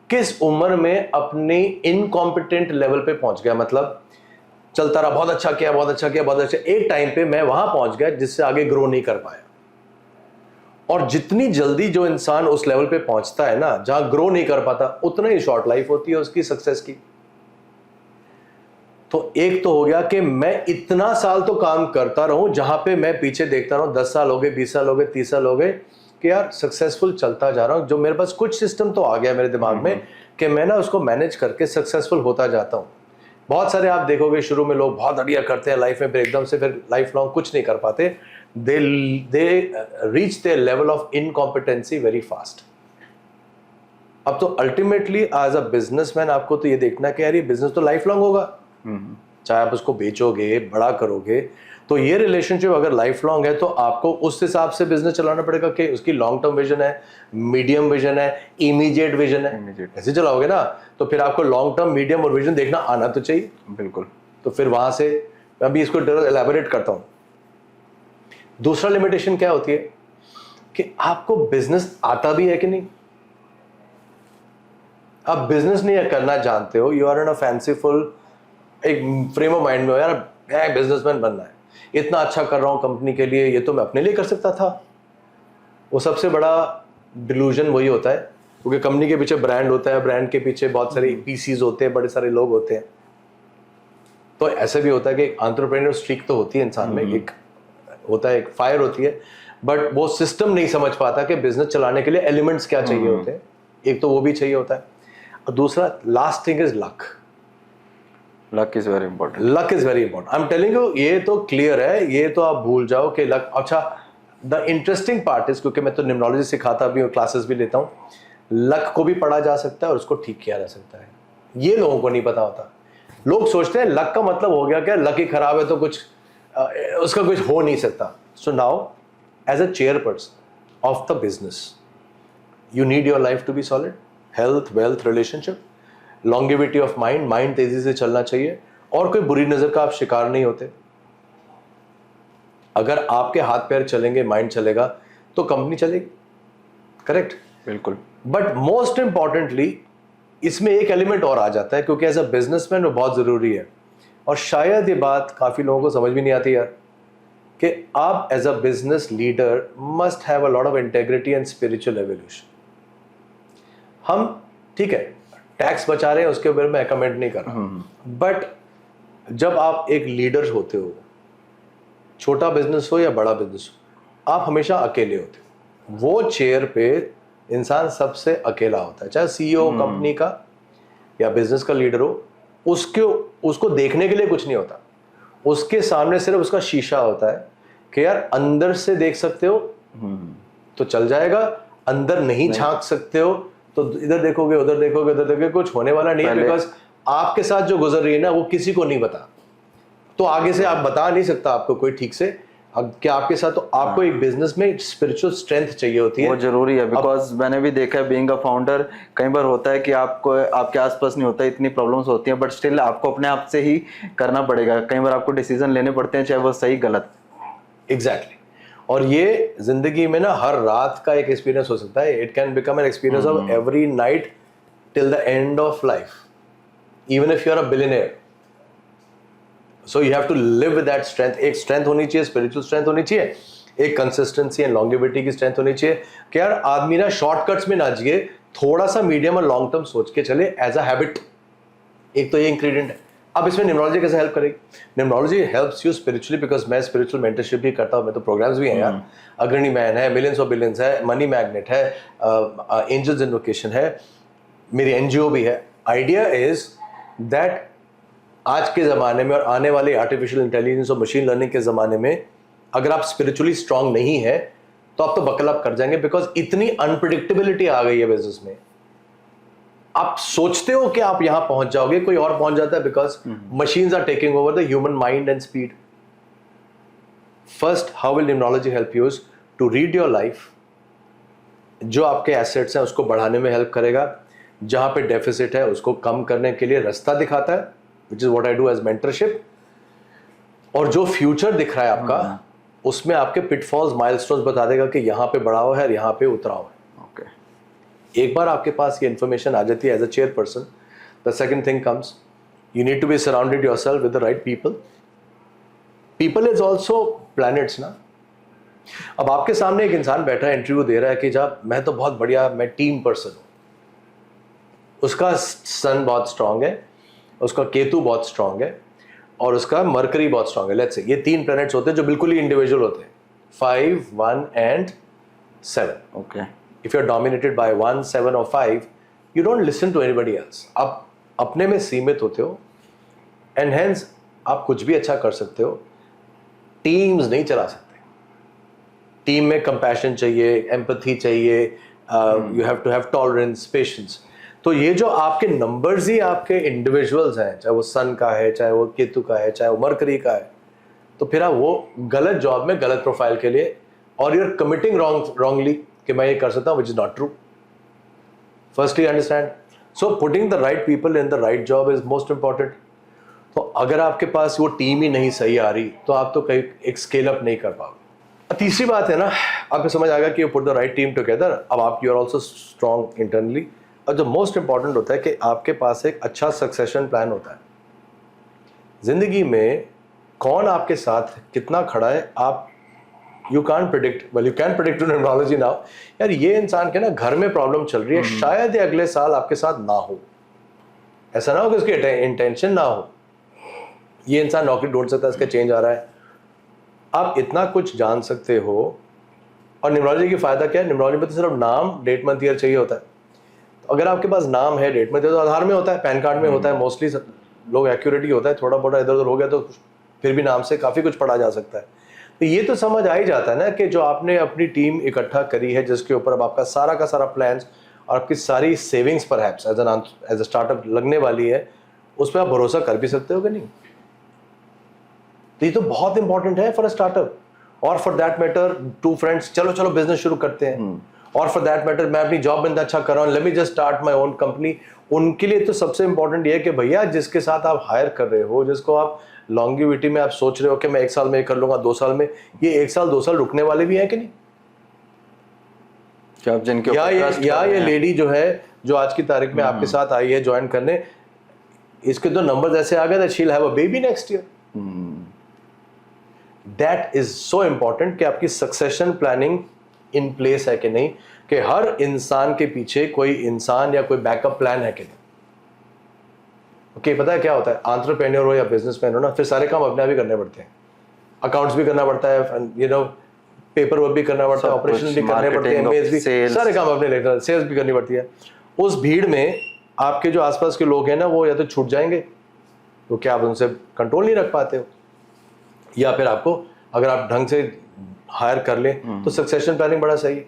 किस उम्र में अपनी इनकॉम्पिटेंट लेवल पे पहुंच गया, मतलब चलता रहा, बहुत अच्छा किया, बहुत अच्छा किया, बहुत अच्छा, एक टाइम पे मैं वहां पहुंच गया जिससे आगे ग्रो नहीं कर पाया। और जितनी जल्दी जो इंसान उस लेवल पे पहुंचता है ना जहां ग्रो नहीं कर पाता, उतना ही शॉर्ट लाइफ होती है उसकी सक्सेस की। तो एक तो हो गया कि मैं इतना साल तो काम करता रहूं जहां पे मैं पीछे देखता रहूं 10 साल हो गए, 20 साल हो गए, 30 साल हो गए, कि यार सक्सेसफुल चलता जा रहा हूं, जो मेरे पास कुछ सिस्टम तो आ गया मेरे दिमाग में कि मैं ना उसको मैनेज करके सक्सेसफुल होता जाता हूं। बहुत सारे आप देखोगे शुरू में लोग बहुत बढ़िया करते हैं लाइफ में, फिर एकदम से फिर लाइफ लॉन्ग कुछ नहीं कर पाते। They reach their level of incompetency very fast. अब तो अल्टीमेटली एज अ बिजनेसमैन आपको तो ये देखना कि यार ये बिजनेस तो लाइफ लॉन्ग होगा, चाहे आप उसको बेचोगे, बड़ा करोगे, तो ये रिलेशनशिप अगर लाइफ लॉन्ग है तो आपको उस हिसाब से बिजनेस चलाना पड़ेगा कि उसकी लॉन्ग टर्म विजन है, मीडियम विजन है, इमीडिएट विजन है। ऐसे चलाओगे ना तो फिर आपको लॉन्ग टर्म, मीडियम और विजन देखना आना तो चाहिए। बिल्कुल। तो फिर वहां से मैं अभी इसको एलैबोरेट करता हूं। दूसरा लिमिटेशन क्या होती है कि आपको बिजनेस आता भी है कि नहीं। आप बिजनेस नहीं करना जानते हो, you are in a fanciful एक फ्रेम ऑफ माइंड में हो, यार मैं बिजनेसमैन बनना है, इतना अच्छा कर रहा हूं कंपनी के लिए, ये तो मैं अपने लिए कर सकता था। वो सबसे बड़ा डिल्यूजन वही होता है, क्योंकि कंपनी के पीछे ब्रांड होता है, ब्रांड के पीछे बहुत सारे पीसीज होते हैं, बड़े सारे लोग होते हैं। तो ऐसे भी होता है कि एंटरप्रेन्योर स्ट्रीक तो होती है इंसान में, एक होता है, एक फायर होती है, बट वो सिस्टम नहीं समझ पाता कि बिजनेस चलाने के लिए एलिमेंट्स क्या चाहिए होते हैं। एक तो वो भी चाहिए होता है, और दूसरा last thing is luck. Luck is very important. Luck is very important. I am telling you, ये तो क्लियर है, ये तो आप भूल जाओ कि लक। अच्छा, द इंटरेस्टिंग पार्ट इज, क्योंकि मैं तो निम्नोलॉजी सिखाता भी हूँ, क्लासेस भी लेता हूँ, लक को भी पढ़ा जा सकता है और उसको ठीक किया जा सकता है। ये लोगों को नहीं पता होता। लोग सोचते हैं लक का मतलब हो गया क्या, लक ही खराब है तो कुछ उसका कुछ हो नहीं सकता। So now as a chairperson of the business, you need your life to be solid, health, wealth, relationship, longevity of mind, mind तेजी से चलना चाहिए, और कोई बुरी नजर का आप शिकार नहीं होते। अगर आपके हाथ पैर चलेंगे, माइंड चलेगा, तो कंपनी चलेगी। करेक्ट? बिल्कुल। बट मोस्ट इंपॉर्टेंटली इसमें एक एलिमेंट और आ जाता है, क्योंकि एज अ बिजनेसमैन वो बहुत जरूरी है, और शायद ये बात काफी लोगों को समझ भी नहीं आती यार, कि आप as a business leader must have a lot of integrity and spiritual evolution. हम ठीक है टैक्स बचा रहे हैं, उसके ऊपर मैं कमेंट नहीं कर रहा, बट जब आप एक लीडर होते हो, छोटा बिजनेस हो या बड़ा बिजनेस हो, आप हमेशा अकेले होते हो। वो चेयर पे इंसान सबसे अकेला होता है, चाहे सीईओ कंपनी का या बिजनेस का लीडर हो, उसको देखने के लिए कुछ नहीं होता। उसके सामने सिर्फ उसका शीशा होता है कि यार अंदर से देख सकते हो तो चल जाएगा, अंदर नहीं झांक सकते हो तो इधर देखोगे, उधर देखोगे, उधर देखोगे, कुछ होने वाला नहीं है, बिकॉज आपके साथ जो गुजर रही है ना, वो किसी को नहीं बता। तो आगे से आप बता नहीं सकता आपको कोई ठीक से क्या आपके साथ। तो आपको एक बिजनेस में स्पिरिचुअल स्ट्रेंथ चाहिए होती है, वो जरूरी है। बिकॉज मैंने भी देखा है, बीइंग अ फाउंडर, कई बार होता है कि आपको आपके आसपास नहीं होता, इतनी प्रॉब्लम्स होती हैं, बट स्टिल आपको अपने आप से ही करना पड़ेगा। कई बार आपको डिसीजन लेने पड़ते हैं, चाहे वो सही गलत। एग्जैक्टली। और ये जिंदगी में ना हर रात का एक एक्सपीरियंस हो सकता है। It can become an experience of every night till the end of life, even if you are a billionaire. So you have to live with that strength. एक स्ट्रेंथ होनी चाहिए, स्पिरिचुअल स्ट्रेंथ होनी चाहिए, एक consistency and longevity की strength होनी चाहिए कि यार आदमी ना शॉर्टकट्स में ना जिए, थोड़ा सा मीडियम और लॉन्ग टर्म सोच के चले एज अ हैबिट। एक तो ये इंग्रेडिएंट है। अब इसमें न्यूमरोलॉजी कैसे हेल्प करेगी? Numerology helps you spiritually, because मैं स्पिरिचुअल मेंटरशिप भी करता हूँ, मैं तो प्रोग्राम्स भी हैं यार। अग्रणी मैन है, मिलियंस ऑफ बिलियंस है, मनी मैग्नेट है, एंजल्स इन्वोकेशन है, मेरी एनजीओ भी है। आइडिया इज दैट आज के ज़माने में और आने वाले आर्टिफिशियल इंटेलिजेंस और मशीन लर्निंग के ज़माने में अगर आप स्पिरिचुअली स्ट्रांग नहीं है तो आप तो बकल अप कर जाएंगे, बिकॉज इतनी अनप्रिडिक्टेबिलिटी आ गई है बिजनेस में। आप सोचते हो कि आप यहां पहुंच जाओगे, कोई और पहुंच जाता है, because machines are taking over the human mind and speed. First, how will numerology help you to read your life. जो आपके एसेट्स हैं उसको बढ़ाने में हेल्प करेगा, जहां पे डेफिसिट है उसको कम करने के लिए रास्ता दिखाता है, which is what I do as mentorship। और जो फ्यूचर दिख रहा है आपका, उसमें आपके पिटफॉल्स, माइलस्टोन्स बता देगा कि यहाँ पे बढ़ाओ है, यहाँ पे उतराओ है। ओके। एक बार आपके पास ये इन्फॉर्मेशन आ जाती है as a chairperson, the second thing comes, you need to be surrounded yourself with the right people. People is also planets ना। अब आपके सामने एक इंसान बैठा है, इंटरव्यू दे रहा है कि जब मैं तो बहुत बढ़िया, मैं टीम पर्सन हूँ, उसका सन बहुत स्ट्रांग है, उसका केतु बहुत स्ट्रांग है, और उसका मरकरी बहुत स्ट्रांग है। लेट्स से ये 3 प्लैनेट्स होते हैं जो बिल्कुल ही इंडिविजुअल होते हैं, 5, 1 and 7। Okay. If you are dominated by 1, 7 और 5, you don't listen to anybody else. आप अपने में सीमित होते हो, एंड हेंस आप कुछ भी अच्छा कर सकते हो, टीम्स नहीं चला सकते। टीम में कंपैशन चाहिए, एम्पैथी चाहिए, you have to have tolerance, patience. तो ये जो आपके नंबर्स ही आपके इंडिविजुअल्स हैं, चाहे वो सन का है, चाहे वो केतु का है, चाहे वो मरकरी का है, तो फिर आप वो गलत जॉब में, गलत प्रोफाइल के लिए, और यू आर कमिटिंग रॉन्गली कि मैं ये कर सकता हूँ, which is not true. Firstly understand. So putting the right people in the right job is most important. तो अगर आपके पास वो टीम ही नहीं सही आ रही, तो आप तो कहीं एक स्केल अप नहीं कर पाओगे। तीसरी बात है ना, आपको समझ आएगा कि you put the right team together. अब आप you are also strong internally, और जो मोस्ट इंपॉर्टेंट होता है कि आपके पास एक अच्छा सक्सेशन प्लान होता है। जिंदगी में कौन आपके साथ कितना खड़ा है, आप you can predict, well you can predict in numerology now. यार ये इंसान के ना घर में प्रॉब्लम चल रही है, शायद ये अगले साल आपके साथ ना हो। ऐसा ना हो कि उसकी इंटेंशन ना हो, ये इंसान नौकरी ढूंढ सकता है, इसका चेंज आ रहा है। आप इतना कुछ जान सकते हो और न्यूमरोलॉजी की फ़ायदा क्या है, न्यूमरोलॉजी में तो सिर्फ नाम, डेट, मंथ, ईयर चाहिए होता है। तो अगर आपके पास नाम है, डेट, मंथ, तो आधार में होता है, पैन कार्ड में होता है, मोस्टली लोग एक्यूरेट ही होता है, थोड़ा बहुत इधर उधर हो गया तो फिर भी नाम से काफ़ी कुछ पढ़ा जा सकता है। तो ये तो समझ आ ही जाता है ना कि जो आपने अपनी टीम इकट्ठा करी है, जिसके ऊपर अब आपका सारा का सारा प्लान्स और आपकी सारी savings perhaps as a startup लगने वाली है, उस पर आप भरोसा कर भी सकते हो कि नहीं? तो ये तो बहुत इंपॉर्टेंट है फॉर अ स्टार्टअप। और for that matter to friends, चलो बिजनेस शुरू करते हैं। और फॉर दैट मैटर मैं अपनी जॉब में अच्छा कर रहा हूँ, let me just start my own company. उनके लिए तो सबसे इंपॉर्टेंट ये है कि भैया जिसके साथ आप हायर कर रहे हो, जिसको आप लॉन्गिविटी में आप सोच रहे हो कि मैं 1 साल में कर लूंगा, 2 साल में, ये 1 साल 2 साल रुकने वाले भी हैं कि नहीं? क्या जिनके या ये लेडी जो है, जो आज की तारीख में आपके साथ आई है ज्वाइन करने, इसके तो नंबर ऐसे आ गए that she will have a baby next year. That is so important कि आपकी सक्सेशन प्लानिंग इन प्लेस है कि नहीं, कि हर इंसान के पीछे कोई इंसान या कोई बैकअप प्लान है कि नहीं। ओके, पता है क्या होता है, एंटरप्रेन्योर हो या बिजनेसमैन हो ना, फिर सारे काम अपने आप ही करने पड़ते हैं। अकाउंट्स भी करना पड़ता है, यू नो, पेपर वर्क भी करना पड़ता है, ऑपरेशन भी करने पड़ते हैं, मेल्स भी, सारे काम अपने लेकर, सेल्स भी करनी पड़ती है। उस भीड़ में आपके जो आसपास के लोग हैं ना, वो या तो छूट जाएंगे, तो क्या आप उनसे कंट्रोल नहीं रख पाते हो, या फिर आपको अगर आप ढंग से हायर कर लें तो सक्सेशन प्लानिंग बड़ा सही है।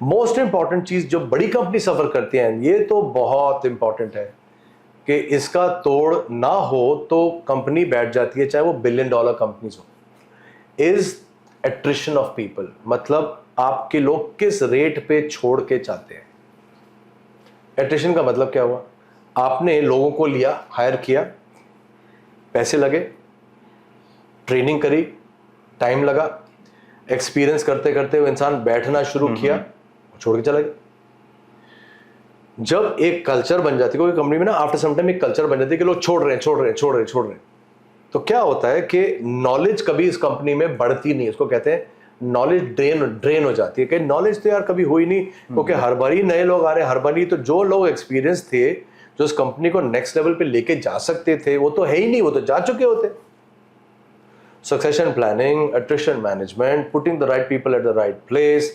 मोस्ट इंपॉर्टेंट चीज जो बड़ी कंपनी सफर करती हैं, ये तो बहुत इंपॉर्टेंट है कि इसका तोड़ ना हो तो कंपनी बैठ जाती है, चाहे वो $1 बिलियन कंपनीज हो, इज एट्रिशन ऑफ पीपल। मतलब आपके लोग किस रेट पे छोड़ के चाहते हैं। एट्रिशन का मतलब क्या हुआ, आपने लोगों को लिया, हायर किया, पैसे लगे, ट्रेनिंग करी, टाइम लगा, एक्सपीरियंस करते करते वो इंसान बैठना शुरू किया, छोड़ के चला गया। जब एक कल्चर बन जाती है कोई कंपनी में ना, आफ्टर सम टाइम एक कल्चर बन जाती है कि लोग छोड़ रहे हैं, तो क्या होता है कि नॉलेज कभी इस कंपनी में बढ़ती नहीं। उसको कहते हैं नॉलेज ड्रेन हो जाती है, कि नॉलेज तो यार कभी हुई नहीं, क्योंकि हर बारी नए लोग आ रहे हैं, हर बारी तो जो लोग एक्सपीरियंस थे, जो इस कंपनी को नेक्स्ट लेवल पे लेके जा सकते थे, वो तो है ही नहीं, वो तो जा चुके होते। Succession planning, attrition management, putting the right people at the right place,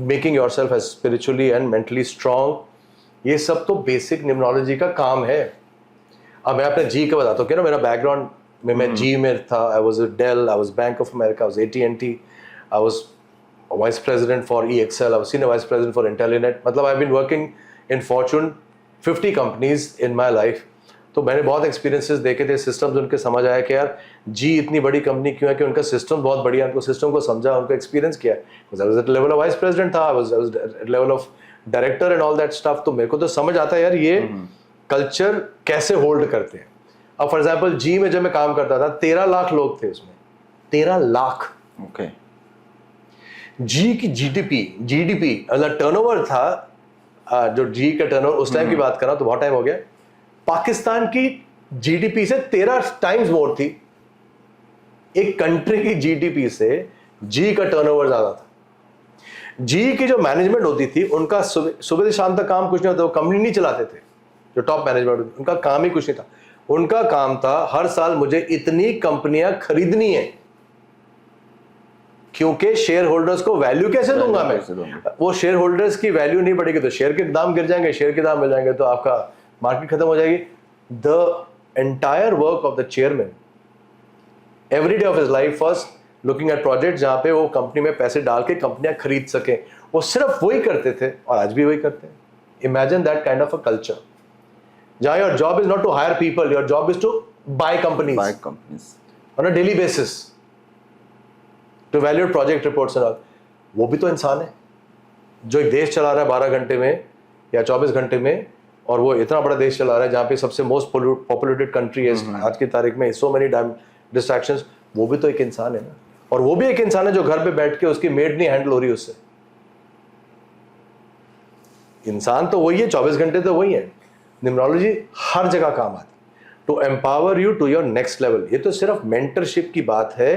making yourself as spiritually and mentally strong, ये सब तो बेसिक न्यूमरोलॉजी का काम है। अब मैं अपने जी का बताता हूँ, क्या ना, मेरा बैकग्राउंड में मैं जी में था, I was at Dell, I was Bank of America, I was AT&T, I was vice president for EXL, I was senior vice president for Intellinet. मतलब I have been working in Fortune 50 companies in my life. तो मैंने बहुत experiences देखे थे, systems उनके समझ आया कि यार जी इतनी बड़ी कंपनी क्यों है, कि उनका सिस्टम बहुत बढ़िया, उनको सिस्टम को समझा, उनको एक्सपीरियंस किया। I was at level of vice president था, I was at level of director and all that stuff. तो मेरे को तो समझ आता है यार ये कल्चर कैसे होल्ड करते हैं। अब फॉर एग्जांपल जी में जब मैं काम करता था, 13 लाख लोग थे उसमें, 13 लाख। ओके, जी की जीडीपी मतलब टर्नओवर था, जो जी का टर्नओवर उस टाइम की बात कर रहा हूं, तो बहुत टाइम हो गया, पाकिस्तान की जीडीपी से 13 टाइम्स मोर थी। एक कंट्री की जीडीपी से जी का टर्नओवर ज्यादा था। जी की जो मैनेजमेंट होती थी, उनका सुबह से शाम तक काम कुछ नहीं होता, वो कंपनी नहीं चलाते थे। जो टॉप मैनेजमेंट होती, उनका काम ही कुछ नहीं था। उनका काम था हर साल मुझे इतनी कंपनियां खरीदनी है, क्योंकि शेयर होल्डर्स को वैल्यू कैसे दूंगा मैं। वो शेयर होल्डर्स की वैल्यू नहीं बढ़ेगी तो शेयर के दाम गिर जाएंगे, शेयर के दाम मिल जाएंगे तो आपका मार्केट खत्म हो जाएगी। The entire work of the chairman every day of his life was looking at project जहां पे वो कंपनी में पैसे डाल के कंपनियां खरीद सके। वो सिर्फ वही करते थे और आज भी वही करते हैं। Imagine that kind of a culture जहां your job is not to hire people, your job is to buy companies on a daily basis, to valuate project reports and all. वो भी तो इंसान है जो एक देश चला रहा है 12 घंटे में या 24 घंटे में, और वो इतना बड़ा देश चला रहा है जहाँ पे सबसे मोस्ट पॉपुलेटेड कंट्री है आज की तारीख में, सो मेनी डिस्ट्रैक्शंस। वो भी तो एक इंसान है ना, और वो भी एक इंसान है जो घर पे बैठ के उसकी मेड नहीं हैंडल हो रही उससे। इंसान तो वही है, 24 घंटे तो वही है। न्यूमरोलॉजी हर जगह काम आती है to empower you to your next level. ये तो सिर्फ मेंटरशिप की बात है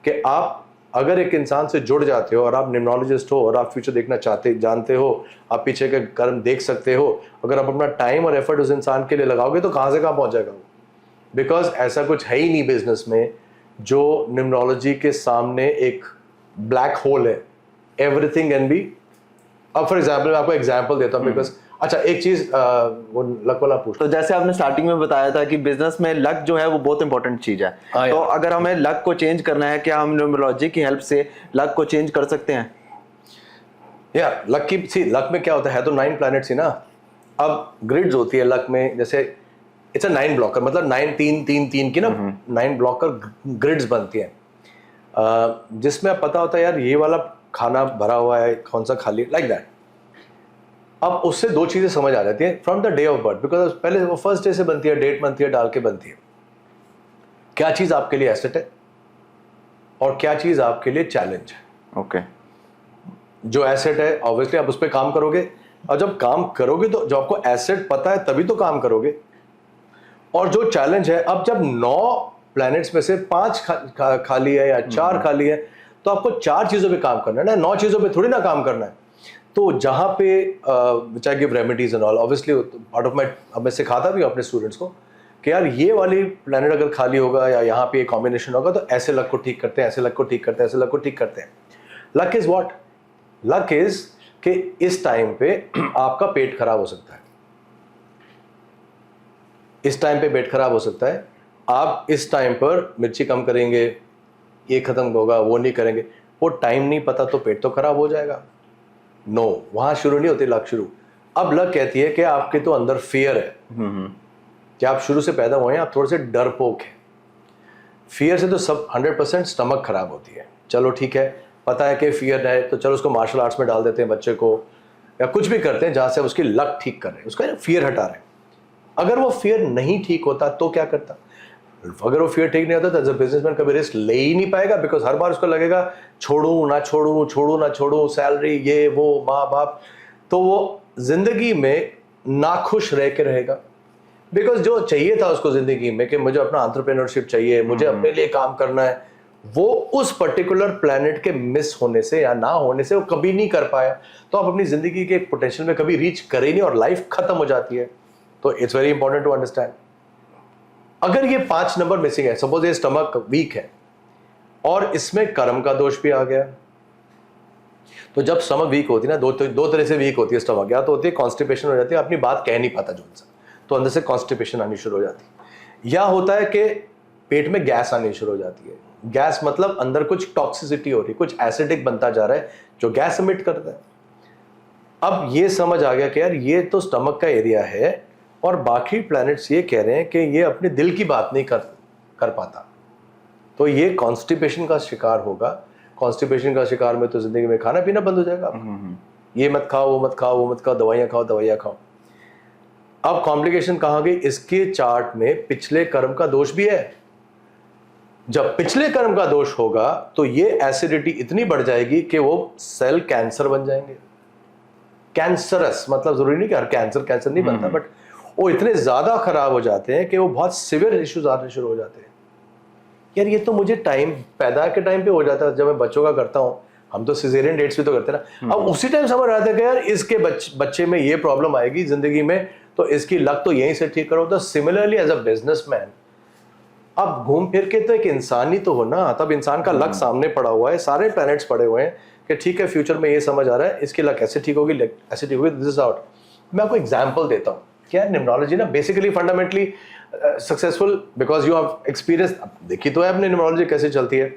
कि आप अगर एक इंसान से जुड़ जाते हो और आप न्यूमरोलॉजिस्ट हो और आप फ्यूचर देखना जानते हो, आप पीछे के कर्म देख सकते हो, अगर आप अपना टाइम और एफर्ट उस इंसान के लिए लगाओगे तो कहाँ से कहाँ पहुँच जाएगा वो। बिकॉज ऐसा कुछ है ही नहीं बिजनेस में जो न्यूमरोलॉजी के सामने एक ब्लैक होल है एवरीथिंग कैन बी। अब फॉर एग्जाम्पल मैं आपको एग्जाम्पल देता हूँ बिकॉज अच्छा एक चीज वो लक वाला पूछ। तो जैसे आपने स्टार्टिंग में बताया था कि बिजनेस में लक जो है वो बहुत इंपॉर्टेंट चीज है, तो अगर हमें लक को चेंज करना है, क्या हम न्यूमरोलॉजी की हेल्प से लक को चेंज कर सकते हैं? या लक की सी लक में क्या होता है तो 9 प्लैनेट्स ही ना। अब ग्रिड्स होती है लक में, जैसे इट्स अ 9 ब्लॉकर, मतलब 9 3 3 3 की ना 9 ब्लॉकर ग्रिड्स बनती है, जिसमें पता होता है यार ये वाला खाना भरा हुआ है, कौन सा खाली, लाइक दैट। अब उससे दो चीजें समझ आ जाती हैं from the day of birth, because पहले वो फर्स्ट डे से बनती है, डेट बनती है, डाल के बनती है। क्या चीज आपके लिए एसेट है और क्या चीज आपके लिए चैलेंज है। ओके। जो एसेट है ऑब्वियसली आप उस पर काम करोगे, और जब काम करोगे तो जो आपको एसेट पता है तभी तो काम करोगे। और जो चैलेंज है, अब जब 9 प्लैनेट्स में से 5 खाली है या 4 खाली है, तो आपको 4 चीजों पे काम करना है ना, 9 चीजों पे थोड़ी ना काम करना है। तो जहां पे which I give remedies and all, obviously part of my, अब मैं सिखाता भी हूँ अपने स्टूडेंट्स को कि यार ये वाली प्लैनेट अगर खाली होगा या यहाँ पे कॉम्बिनेशन होगा तो ऐसे लक को ठीक करते हैं, ऐसे लक को ठीक करते हैं, ऐसे लक को ठीक करते हैं। Luck is what? Luck is कि इस टाइम पे आपका पेट खराब हो सकता है, इस टाइम पे पेट खराब हो सकता है, आप इस टाइम पर मिर्ची कम करेंगे, ये खत्म होगा, वो नहीं करेंगे, वो टाइम नहीं पता तो पेट तो खराब हो जाएगा। नो, वहां शुरू नहीं होती लक शुरू। अब लक कहती है कि आपके तो अंदर फियर है, कि आप शुरू से पैदा हुए हैं, आप थोड़े से डरपोक हैं। फियर से तो सब 100% स्टमक खराब होती है। चलो ठीक है, पता है कि फियर है तो चलो उसको मार्शल आर्ट्स में डाल देते हैं बच्चे को, या कुछ भी करते हैं जहां से उसकी लक ठीक कर रहे हैं, उसका फियर हटा रहे हैं। अगर वो फियर नहीं ठीक होता तो क्या करता? अगर वो फियर ठीक नहीं होता तो एज अ बिजनेसमैन कभी रिस्क ले ही नहीं पाएगा, बिकॉज हर बार उसको लगेगा छोड़ूं ना छोड़ूं, छोड़ूं ना छोड़ूं, सैलरी, ये वो, माँ बाप, तो वो जिंदगी में नाखुश रह के रहेगा। बिकॉज जो चाहिए था उसको जिंदगी में कि मुझे अपना एंटरप्रेन्योरशिप चाहिए, मुझे अपने लिए काम करना है, वो उस पर्टिकुलर प्लैनेट के मिस होने से या ना होने से वो कभी नहीं कर पाया, तो आप अपनी जिंदगी के पोटेंशियल में कभी रीच करे नहीं और लाइफ खत्म हो जाती है। तो it's very important to understand, अगर ये 5 नंबर मिसिंग है, सपोज ये स्टमक वीक है और इसमें कर्म का दोष भी आ गया, तो जब स्टमक वीक होती है ना, दो तरह से वीक होती है स्टमक। या तो होती है कॉन्स्टिपेशन हो जाती है, अपनी बात कह नहीं पाता जो इंसान, तो अंदर से कॉन्स्टिपेशन आनी शुरू हो जाती है। या होता है कि पेट में गैस आनी शुरू हो जाती है। गैस मतलब अंदर कुछ टॉक्सिसिटी हो रही है, कुछ एसिडिक बनता जा रहा है जो गैस एमिट करता है। अब ये समझ आ गया कि यार ये तो स्टमक का एरिया है और बाकी प्लैनेट्स ये कह रहे हैं कि ये अपने दिल की बात नहीं कर पाता, तो ये कॉन्स्टिपेशन का शिकार होगा। कॉन्स्टिपेशन का शिकार में तो जिंदगी में खाना पीना बंद हो जाएगा। ये मत खाओ, वो मत खाओ, वो मत खाओ, दवाइयाँ खाओ, दवाइयाँ खाओ। अब कॉम्प्लिकेशन कहाँ गई? इसके चार्ट में पिछले कर्म का दोष भी है। जब पिछले कर्म का दोष होगा तो ये एसिडिटी इतनी बढ़ जाएगी कि वो सेल कैंसर बन जाएंगे। कैंसरस मतलब जरूरी नहीं कि हर कैंसर नहीं बनता, बट वो इतने ज्यादा खराब हो जाते हैं कि वो बहुत सिवियर इश्यूज आने शुरू हो जाते हैं। यार ये तो मुझे टाइम पैदा के टाइम पे हो जाता है, जब मैं बच्चों का करता हूँ, हम तो सिजेरियन डेट्स भी तो करते हैं ना। अब उसी टाइम समझ आता है कि यार इसके बच्चे में ये प्रॉब्लम आएगी जिंदगी में, तो इसकी लक तो यहीं से ठीक करो। तो सिमिलरली एज अ बिजनेसमैन अब घूम फिर के तो एक इंसान ही तो हो ना, तब इंसान का लक सामने पड़ा हुआ है, सारे प्लैनेट्स पड़े हुए हैं कि ठीक है फ्यूचर में ये समझ आ रहा है इसकी लक ऐसे ठीक होगी, ऐसे ठीक होगी, दिस इज आउट। मैं आपको एग्जांपल देता हूँ। क्या न्यूमरोलॉजी ना basically fundamentally successful because you have experience. देखी तो है आपने न्यूमरोलॉजी कैसे चलती है,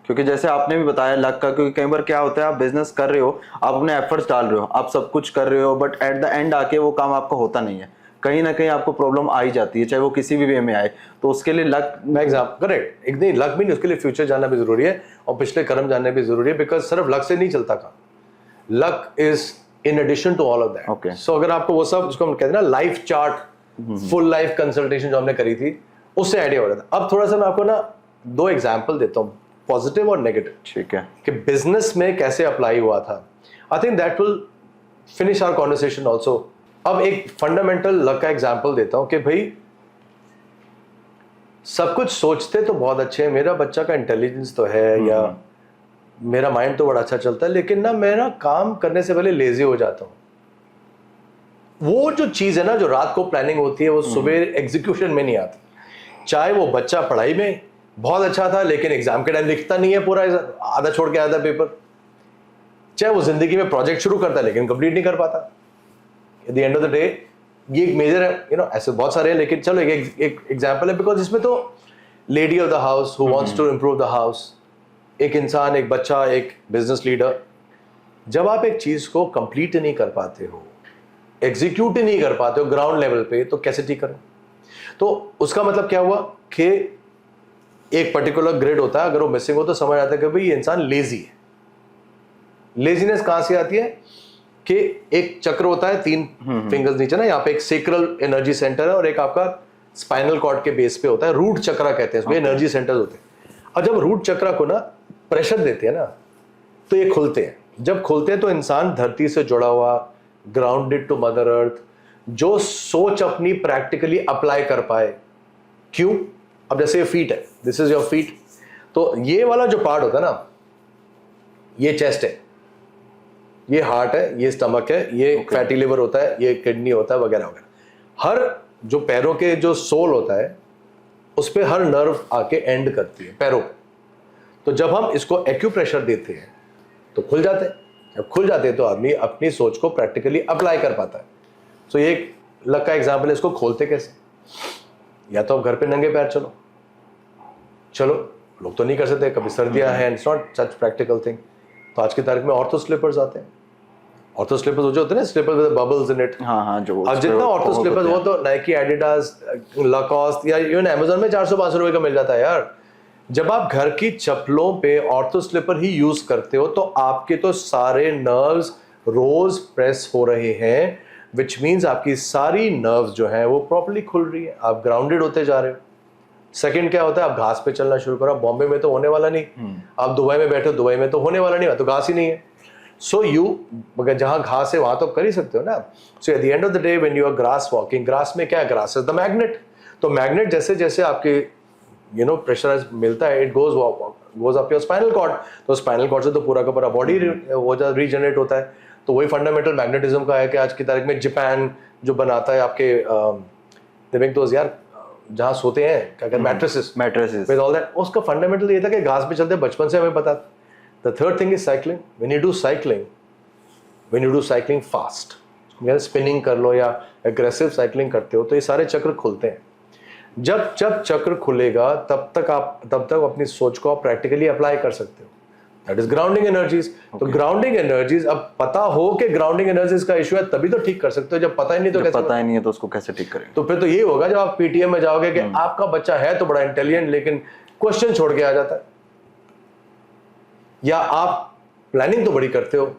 क्योंकि जैसे आपने भी बताया लक का, क्योंकि कई बार क्या होता है आप बिजनेस कर रहे हो, आप अपने एफर्ट्स डाल रहे हो, आप सब कुछ कर रहे हो, बट एट द एंड आके वो काम आपका होता नहीं है, कहीं ना कहीं आपको प्रॉब्लम आ ही जाती है, चाहे वो किसी भी वे में आए। तो उसके लिए लक करेक्ट, एक दिन लक भी नहीं, उसके लिए फ्यूचर जानना भी जरूरी है और पिछले कर्म जानना भी जरूरी है, बिकॉज सिर्फ लक से नहीं चलता काम। Luck is in addition to all of that. Okay. So अगर आपको वो सब जिसको हम कहते हैं ना life chart, full life consultation जो हमने करी थी, उससे आइडिया हो जाता है। अब थोड़ा सा मैं आपको ना 2 एग्जाम्पल देता हूँ, पॉजिटिव और नेगेटिव, ठीक है, कि बिजनेस में कैसे अप्लाई हुआ था। I think that will finish our conversation also. अब एक फंडामेंटल लक का एग्जाम्पल देता हूं कि भाई सब कुछ सोचते तो बहुत अच्छे हैं, मेरा बच्चा का इंटेलिजेंस तो है या मेरा माइंड तो बड़ा अच्छा चलता है, लेकिन ना मैं ना काम करने से पहले लेजी हो जाता हूँ। वो जो चीज है ना जो रात को प्लानिंग होती है वो सुबह एग्जीक्यूशन में नहीं आती। चाहे वो बच्चा पढ़ाई में बहुत अच्छा था लेकिन एग्जाम के टाइम लिखता नहीं है, पूरा आधा छोड़ के आता पेपर। चाहे वो जिंदगी में प्रोजेक्ट शुरू करता है लेकिन कंप्लीट नहीं कर पाता। Eight the end of the day ये एक मेजर है, ऐसे बहुत सारे हैं, लेकिन चलो एक एग्जांपल है, बिकॉज इसमें तो lady of the house who wants to improve the house, एक इंसान, एक बच्चा, एक बिजनेस लीडर, जब आप एक चीज को कंप्लीट नहीं कर पाते हो, एग्जीक्यूट ही नहीं कर पाते हो ग्राउंड लेवल पे, तो कैसे ठीक करें? तो उसका मतलब क्या हुआ कि एक पर्टिकुलर ग्रिड होता है, अगर वो मिसिंग हो तो समझ आता है कि भाई ये इंसान लेजी है। लेजीनेस कहां से आती है कि एक चक्र होता है 3 फिंगर्स नीचे ना, यहाँ पे एक सेक्रल एनर्जी सेंटर है और एक आपका स्पाइनल कॉर्ड के बेस पे होता है, रूट चक्रा कहते हैं इसमें, एनर्जी सेंटर्स होते हैं। और जब रूट चक्रा को ना प्रेशर देते हैं ना तो ये खुलते हैं। जब खुलते हैं तो इंसान धरती से जुड़ा हुआ, ग्राउंडेड टू मदर अर्थ, जो सोच अपनी प्रैक्टिकली अप्लाई कर पाए। क्यों? अब जैसे ये फीट है, दिस इज योर फीट, तो ये वाला जो पार्ट होता है ना, ये चेस्ट है, ये हार्ट है, ये स्टमक है, ये फैटी लिवर होता है, ये किडनी होता है, वगैरह वगैरह। हर जो पैरों के जो सोल होता है उस पर हर नर्व आके एंड करती है पैरों। तो जब हम इसको एक्यूप्रेशर देते हैं तो खुल जाते हैं। जब खुल जाते हैं तो आदमी अपनी सोच को प्रैक्टिकली अप्लाई कर पाता है। सो ये एक लक का एग्जाम्पल है। इसको खोलते कैसे? या तो आप घर पे नंगे पैर चलो, लोग तो नहीं कर सकते, कभी सर्दियां हैं, it's not such practical thing. तो आज की तारीख में ऑर्थो स्लीपर्स आते हैं। ऑर्थो स्लीपर्स जो होते हैं ना, sleepers with bubbles in it. हाँ, जो अब जितना ऑर्थो स्लीपर्स वो तो नाइकी, एडिडास, लाकॉस्ट या इवन अमेज़न में 400-500 रुपए का मिल जाता है यार। जब आप घर की चप्पलों पे ऑर्थो स्लीपर ही यूज करते हो तो आपके तो सारे नर्व्स रोज प्रेस हो रहे हैं, विच मीन्स आपकी सारी नर्व्स जो है वो प्रॉपर्ली खुल रही है, आप ग्राउंडेड होते जा रहे हो। सेकंड क्या होता है, आप घास पे चलना शुरू करो। बॉम्बे में तो होने वाला नहीं, आप दुबई में बैठे हो, दुबई में तो होने वाला नहीं, तो घास ही नहीं है। सो मगर जहां घास है वहां तो कर ही सकते हो ना। So at the end of the day when you are grass walking, grass में क्या है, ग्रास इज द मैग्नेट। तो मैग्नेट जैसे जैसे आपके प्रेशराइज मिलता है, it goes up your spinal cord. तो स्पाइनल कॉर्ड से तो पूरा का पूरा बॉडी रीजनरेट होता है। तो वही फंडामेंटल मैग्नेटिज्म का है कि आज की तारीख में जापान जो बनाता है आपके दे दोस्त यार जहाँ सोते हैं, क्या कहते हैं, मैट्रेसेस विद ऑल दैट, उसका फंडामेंटल ये था कि घास पे चलते बचपन से हमें पता। The third thing is cycling. When you do cycling fast, spinning कर लो या एग्रेसिव साइकिलिंग करते हो, तो ये सारे चक्र खुलते हैं। जब चक्र खुलेगा तब तक अपनी सोच को आप प्रैक्टिकली अप्लाई कर सकते हो। That is grounding energies. तो ग्राउंडिंग एनर्जीज, अब पता हो कि ग्राउंडिंग एनर्जीज का इशू है तभी तो ठीक कर सकते हो। जब पता ही नहीं तो कैसे? पता ही नहीं है तो उसको कैसे ठीक करें? तो फिर तो ये होगा जब आप पीटीएम में जाओगे कि आपका बच्चा है तो बड़ा इंटेलिजेंट लेकिन क्वेश्चन छोड़ के आ जाता है, या आप प्लानिंग तो बड़ी करते हो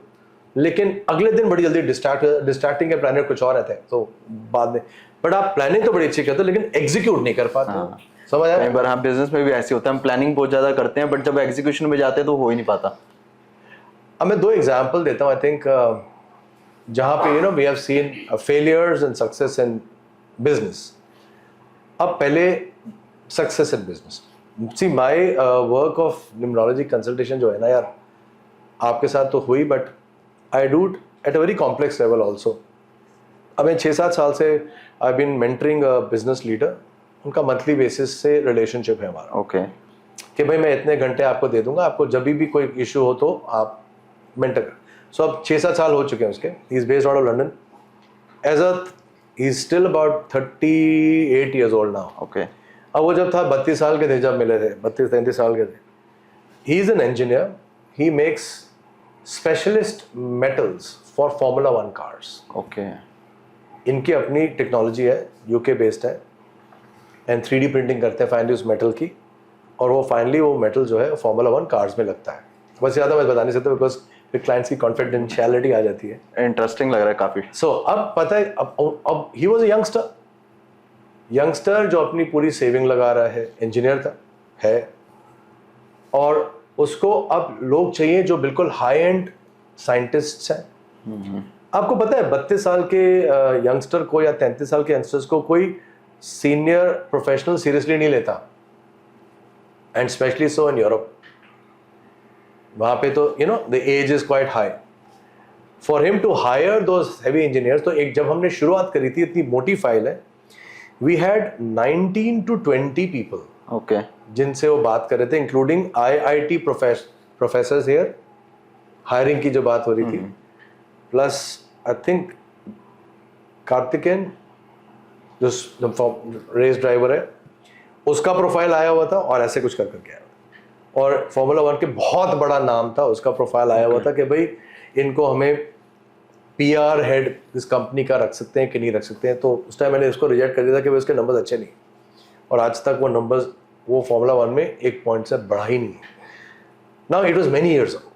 लेकिन अगले दिन बड़ी जल्दी डिस्ट्रैक्टिंग के प्लानर कुछ और रहते हैं, तो बाद में, बट आप प्लानिंग तो बड़ी अच्छी करते हो लेकिन एग्जीक्यूट नहीं कर पाते हो। समझ आया? कई बार हाँ, बिजनेस में भी ऐसे होता है, हम प्लानिंग बहुत ज्यादा करते हैं बट जब एग्जीक्यूशन में जाते हैं तो हो ही नहीं पाता। अब मैं 2 एग्जांपल देता हूँ। आई थिंक जहाँ पे we have seen failures and success in business. अब पहले success in business, see my work of numerology consultation जो है ना यार, आपके साथ तो हुई, but I do at a very complex level also. अब मैं 6-7 साल से I been mentoring a business leader. उनका मंथली बेसिस से रिलेशनशिप है हमारा। ओके कि भाई मैं इतने घंटे आपको दे दूंगा, आपको जब भी कोई इशू हो तो आप मेंटर कर। सो अब 6-7 साल हो चुके हैं उसके। He is based out of London. He is still about 38 years old now. Okay. अब वो जब था 32 साल के थे, जब मिले थे 32-33 साल के थे। He is an engineer. He makes specialist metals for Formula 1 cars. Okay. इनकी अपनी टेक्नोलॉजी है, यूके बेस्ड है, एंड 3D प्रिंटिंग करते हैं फाइनली उस मेटल की, और वो फाइनली वो मेटल जो है Formula 1 कार्स में लगता है। बस ज़्यादा मैं बता नहीं सकता बिकॉज फिर क्लाइंट्स की कॉन्फिडेंशियलिटी आ जाती है। इंटरेस्टिंग लग रहा है काफी। सो अब पता है, अब ही वॉज अ यंगस्टर जो अपनी पूरी सेविंग लगा रहा है, इंजीनियर था है, और उसको अब लोग चाहिए जो बिल्कुल हाई एंड साइंटिस्ट्स हैं। आपको पता है 32 साल के यंगस्टर को या 33 साल के यंगस्टर्स को कोई सीनियर प्रोफेशनल सीरियसली नहीं लेता, and specially so in Europe. वहां पे तो the edge is quite high for him to hire those heavy engineers. तो एक जब हमने शुरुआत करी थी, इतनी मोटी फाइल है, वी हैड 19 to 20 पीपल जिनसे वो बात कर रहे थे, including IIT professors here, hiring की जो बात हो रही थी, प्लस आई थिंक कार्तिकेन जो रेस ड्राइवर है उसका प्रोफाइल आया हुआ था और ऐसे कुछ कर करके आया, और फॉर्मूला 1 के बहुत बड़ा नाम था, उसका प्रोफाइल आया हुआ था कि भाई इनको हमें पीआर हेड इस कंपनी का रख सकते हैं कि नहीं रख सकते हैं। तो उस टाइम मैंने इसको रिजेक्ट कर दिया था कि भाई उसके नंबर्स अच्छे नहीं, और आज तक वो नंबर्स वो फॉर्मूला 1 में एक पॉइंट से बढ़ा ही नहीं है। Now it was many years ago,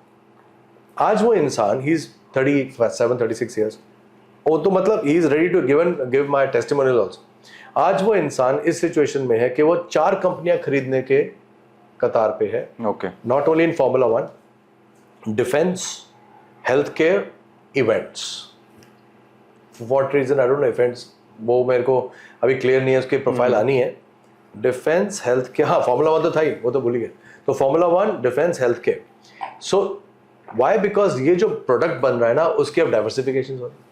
आज वो इंसान ही इज 37-36 ईयर्स, वो तो मतलब he is ready to give my testimonial also. आज वो इंसान इस सिचुएशन में है कि वो 4 कंपनियां खरीदने के कतार पे है। Okay, not only in formula 1, defence, health care, events. What reason I don't know, events वो मेरे को अभी क्लियर नहीं है, उसकी प्रोफाइल आनी है। डिफेंस, हेल्थ केयर, हाँ फॉर्मूला 1 तो था ही, वो तो भूल ही गए। तो formula 1, defence, health care. So why? Because ये जो प्रोडक्ट बन रहा है ना उसकी अब डाइवर्सिफिकेशन हो रही है।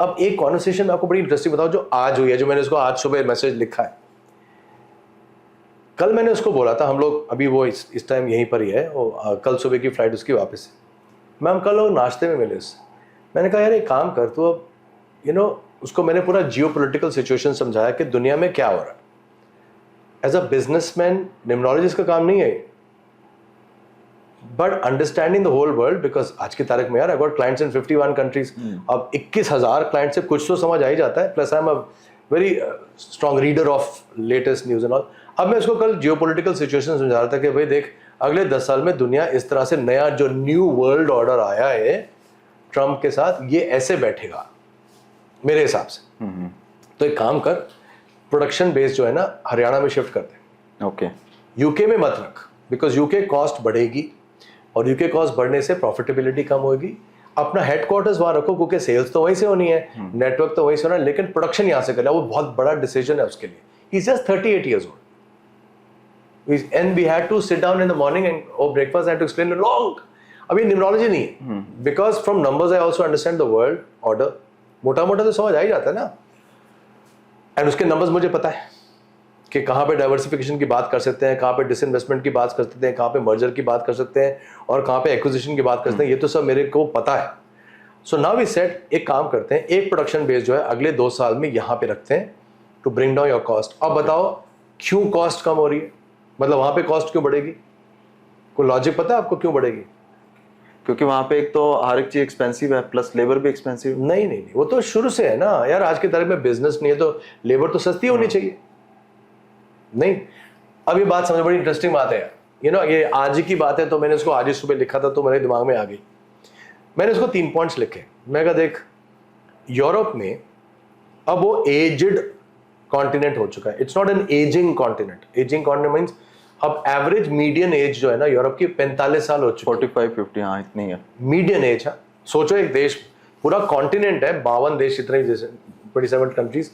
अब एक कॉन्वर्सेशन आपको बड़ी इंटरेस्टिंग बताओ जो आज हुई है, जो मैंने उसको आज सुबह मैसेज लिखा है। कल मैंने उसको बोला था, हम लोग अभी वो इस टाइम यहीं पर ही है, वो कल सुबह की फ्लाइट उसकी वापस है। मैम कल लोग नाश्ते में मिले उससे, मैंने कहा यार एक काम कर तू अब उसको मैंने पूरा जियोपॉलिटिकल सिचुएशन समझाया कि दुनिया में क्या हो रहा है। एज अ बिजनेसमैन निम्नोलॉजिस्ट का काम नहीं है, but understanding the whole world, because आज की तारीख में यार I got clients in 51 countries. अब 21,000 क्लाइंट से कुछ तो समझ आ ही जाता है, plus I am a very strong reader of latest news and all. अब मैं इसको कल जियोपॉलिटिकल सिचुएशन समझा रहा था कि भाई देख अगले 10 साल में दुनिया इस तरह से नया जो न्यू वर्ल्ड ऑर्डर आया है ट्रम्प के साथ, ये ऐसे बैठेगा मेरे हिसाब से। तो एक काम कर, प्रोडक्शन बेस जो है ना हरियाणा में शिफ्ट कर दे। ओके, यूके में मत रख, बिकॉज यूके कॉस्ट बढ़ेगी और यूके कॉस्ट बढ़ने से प्रॉफिटेबिलिटी कम होगी। अपना हेडक्वार्टर्स वहां रखो क्योंकि सेल्स तो वहीं से होनी है, नेटवर्क तो वहीं से होना है, लेकिन प्रोडक्शन यहां से करना है। वो बहुत बड़ा डिसीजन है उसके लिए। He is just 38 years old and we had to sit down in the morning and breakfast and to explain it long. अभी न्यूमरोलॉजी नहीं है, because from numbers I also understand the world order. मोटा मोटा तो समझ आ ही जाता है ना, एंड उसके नंबर्स मुझे पता है कि कहाँ पे डाइवर्सिफिकेशन की बात कर सकते हैं, कहाँ पे डिसइन्वेस्टमेंट की बात कर सकते हैं, कहाँ पे मर्जर की बात कर सकते हैं और कहाँ पे एक्विजिशन की बात कर सकते हैं। ये तो सब मेरे को पता है। सो नाउ वी सेट, एक काम करते हैं, एक प्रोडक्शन बेस जो है अगले 2 साल में यहाँ पे रखते हैं to bring down your cost. अब बताओ क्यों कॉस्ट कम हो रही है, मतलब वहाँ पे कॉस्ट क्यों बढ़ेगी? कोई लॉजिक पता है आपको क्यों बढ़ेगी? क्योंकि वहाँ पे एक तो हर एक चीज एक्सपेंसिव है, प्लस लेबर भी एक्सपेंसिव। नहीं, वो तो शुरू से है ना यार। आज की तारीख में बिजनेस नहीं है तो लेबर तो सस्ती होनी चाहिए। नहीं, अब ये बात समझ, बड़ी इंटरेस्टिंग बात है यार। ये आज ही की बात है, तो मैंने इसको आज ही सुबह लिखा था तो मेरे दिमाग में आ गई। मैंने इसको 3 पॉइंट्स लिखे। मैं कहा देख, यूरोप में अब वो एज्ड कॉन्टिनेंट हो चुका है। It's not an ageing continent. Ageing continent means अब एवरेज मीडियन एज जो है ना यूरोप की 45 साल हो चुकी है। 45-50, हाँ इतनी है मीडियन एज है। सोचो एक देश, पूरा कॉन्टिनेंट है, 52 देश, इतने जैसे 27 कंट्रीज,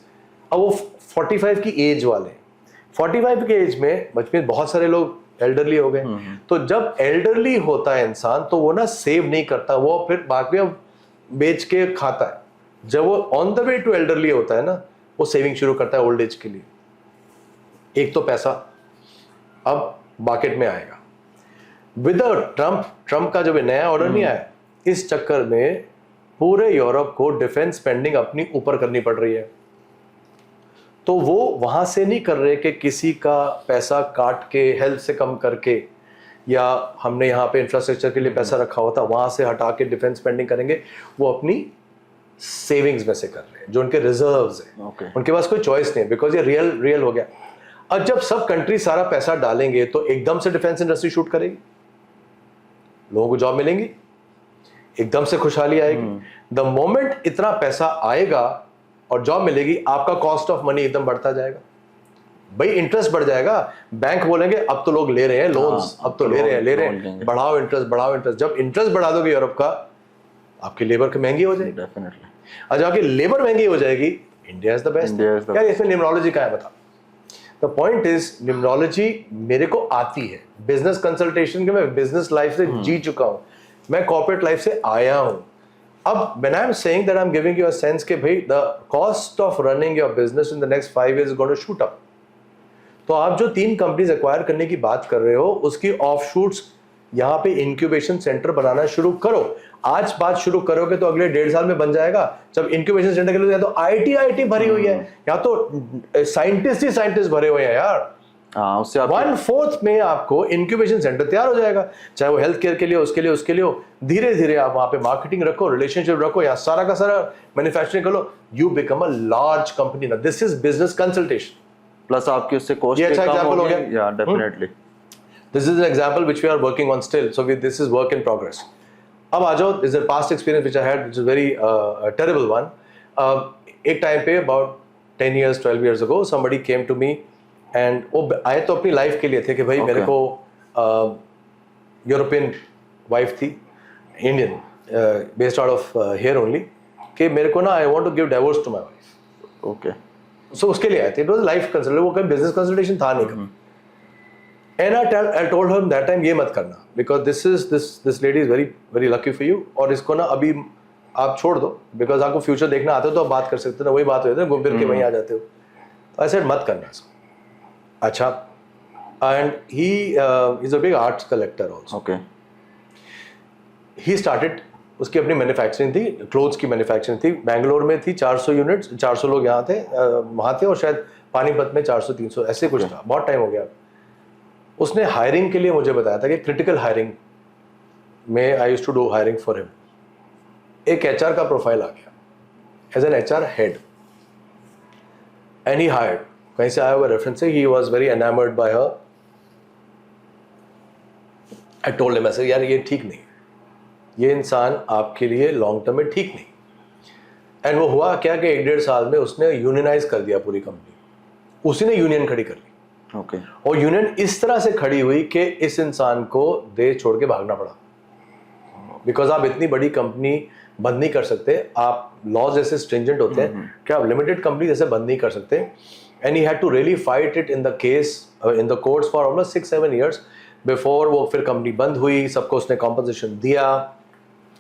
अब वो 45 की एज वाले। 45 के एज में बचपन बहुत सारे लोग एल्डरली हो गए। तो जब एल्डरली होता है इंसान तो वो ना सेव नहीं करता, वो फिर बाद में बेच के खाता है। जब वो on the way to elderly होता है ना, वो सेविंग शुरू करता है ओल्ड एज के लिए। एक तो पैसा अब मार्केट में आएगा विद ट्रम्प का जब नया ऑर्डर नहीं आया, इस चक्कर में पूरे यूरोप को डिफेंस स्पेंडिंग अपनी ऊपर करनी पड़ रही है। तो वो वहां से नहीं कर रहे कि किसी का पैसा काट के हेल्थ से कम करके, या हमने यहाँ पे इंफ्रास्ट्रक्चर के लिए पैसा रखा होता वहां से हटा के डिफेंस स्पेंडिंग करेंगे। वो अपनी सेविंग्स में से कर रहे हैं, जो उनके रिजर्व्स हैं। उनके पास कोई चॉइस नहीं है, बिकॉज ये रियल हो गया। अब जब सब कंट्री सारा पैसा डालेंगे तो एकदम से डिफेंस इंडस्ट्री शूट करेगी, लोगों को जॉब मिलेंगी, एकदम से खुशहाली आएगी। द मोमेंट इतना पैसा आएगा और जॉब मिलेगी, आपका कॉस्ट ऑफ मनी एकदम बढ़ता जाएगा। भाई इंटरेस्ट बढ़ जाएगा, बैंक बोलेंगे अब तो लोग ले रहे हैं लोन्स, अब तो ले रहे हैं, बढ़ाओ इंटरेस्ट। जब इंटरेस्ट बढ़ा दोगे यूरोप का, आपकी लेबर महंगी हो जाएगी डेफिनेटली। और जब आपकी लेबर महंगी हो जाएगी, इंडिया इज द बेस्ट। यार इसमें न्यूमरोलॉजी क्या है बता? द पॉइंट इज, न्यूमरोलॉजी मेरे को आती है, बिजनेस कंसल्टेशन के, मैं बिजनेस लाइफ से जी चुका हूं, मैं कॉर्पोरेट लाइफ से आया हूं। अब when I'm saying that I'm giving you a sense कि भाई the cost of running your business in the next 5 years is going to shoot up। तो आप जो 3 कंपनीज एक्वायर करने की बात कर रहे हो, उसकी ऑफशूट्स यहाँ पे इंक्यूबेशन सेंटर बनाना शुरू करो। आज बात शुरू करोगे तो अगले 1.5 साल में बन जाएगा। जब इंक्यूबेशन सेंटर के लिए तो आईटी भरी हुई है, यहाँ तो साइंटिस्ट ही साइंटिस्ट भरे हुए हैं यार। हाँ, उससे 1/4 में आपको इंक्यूबेशन सेंटर तैयार हो जाएगा, चाहे वो हेल्थ केयर के लिए, उसके लिए हो। धीरे धीरे आप वहां पे मार्केटिंग रखो, रिलेशनशिप रखो, यहाँ सारा का सारा मैन्युफैक्चरिंग करो, you become a large company. ना this is business consultation. Plus आपकी उससे कॉस्ट ये अच्छा कम एग्जांपल हो होगी। गया। या definitely this is an example which we are working on still, so this is work in progress. अब आ जाओ, this is past experience which I had, which is very terrible one. एक टाइम पे about 10 years 12 years ago somebody came to me and वो आए तो अपनी life के लिए थे कि भाई मेरे को यूरोपियन वाइफ थी, Indian, based out of here only, कि मेरे को ना I want to give divorce to my wife. Okay, so उसके लिए आए थे। इट वाज लाइफ कंसल्टेशन, वो कोई बिजनेस कंसल्टेशन था नहीं। And I told him that time ये मत करना, because this lady is very very lucky for you, और इसको ना अभी आप छोड़ दो, बिकॉज आपको फ्यूचर देखना आता है तो आप बात कर सकते हो ना, वही बात हो जाती है, घूम फिर के वहीं आ जाते हो। तो आई सेड मत करना इसको। अच्छा, and he is a big arts collector also. Okay, he started, उसकी अपनी मैन्युफैक्चरिंग थी, क्लोथ्स की मैन्युफैक्चरिंग थी, बैंगलोर में थी, 400 यूनिट्स, 400 लोग यहाँ थे, वहाँ थे, और शायद पानीपत में 400-300 ऐसे कुछ था, बहुत टाइम हो गया। उसने हायरिंग के लिए मुझे बताया था कि क्रिटिकल हायरिंग में I used to do hiring for him. एक एचआर का प्रोफाइल आ गया as an HR head, and he hired, कहीं से आया हुआ रेफरेंस है, he was very enamoured by her. I told him, ऐसे यार ये ठीक नहीं, ये इंसान आपके लिए लॉन्ग टर्म में ठीक नहीं। एंड वो हुआ क्या कि 1.5 साल में उसने यूनियनाइज कर दिया पूरी कंपनी, उसी ने यूनियन खड़ी कर ली। ओके, और यूनियन इस तरह से खड़ी हुई कि इस इंसान को देश छोड़ के भागना पड़ा, बिकॉज आप इतनी बड़ी कंपनी बंद नहीं कर सकते, आप लॉज जैसे स्ट्रिंजेंट होते हैं कि आप लिमिटेड कंपनी जैसे बंद नहीं कर सकते। And he had to really fight it in the case, in the courts for almost 6-7 years before वो फिर कंपनी बंद हुई, सबको उसने कॉम्पनसेशन दिया,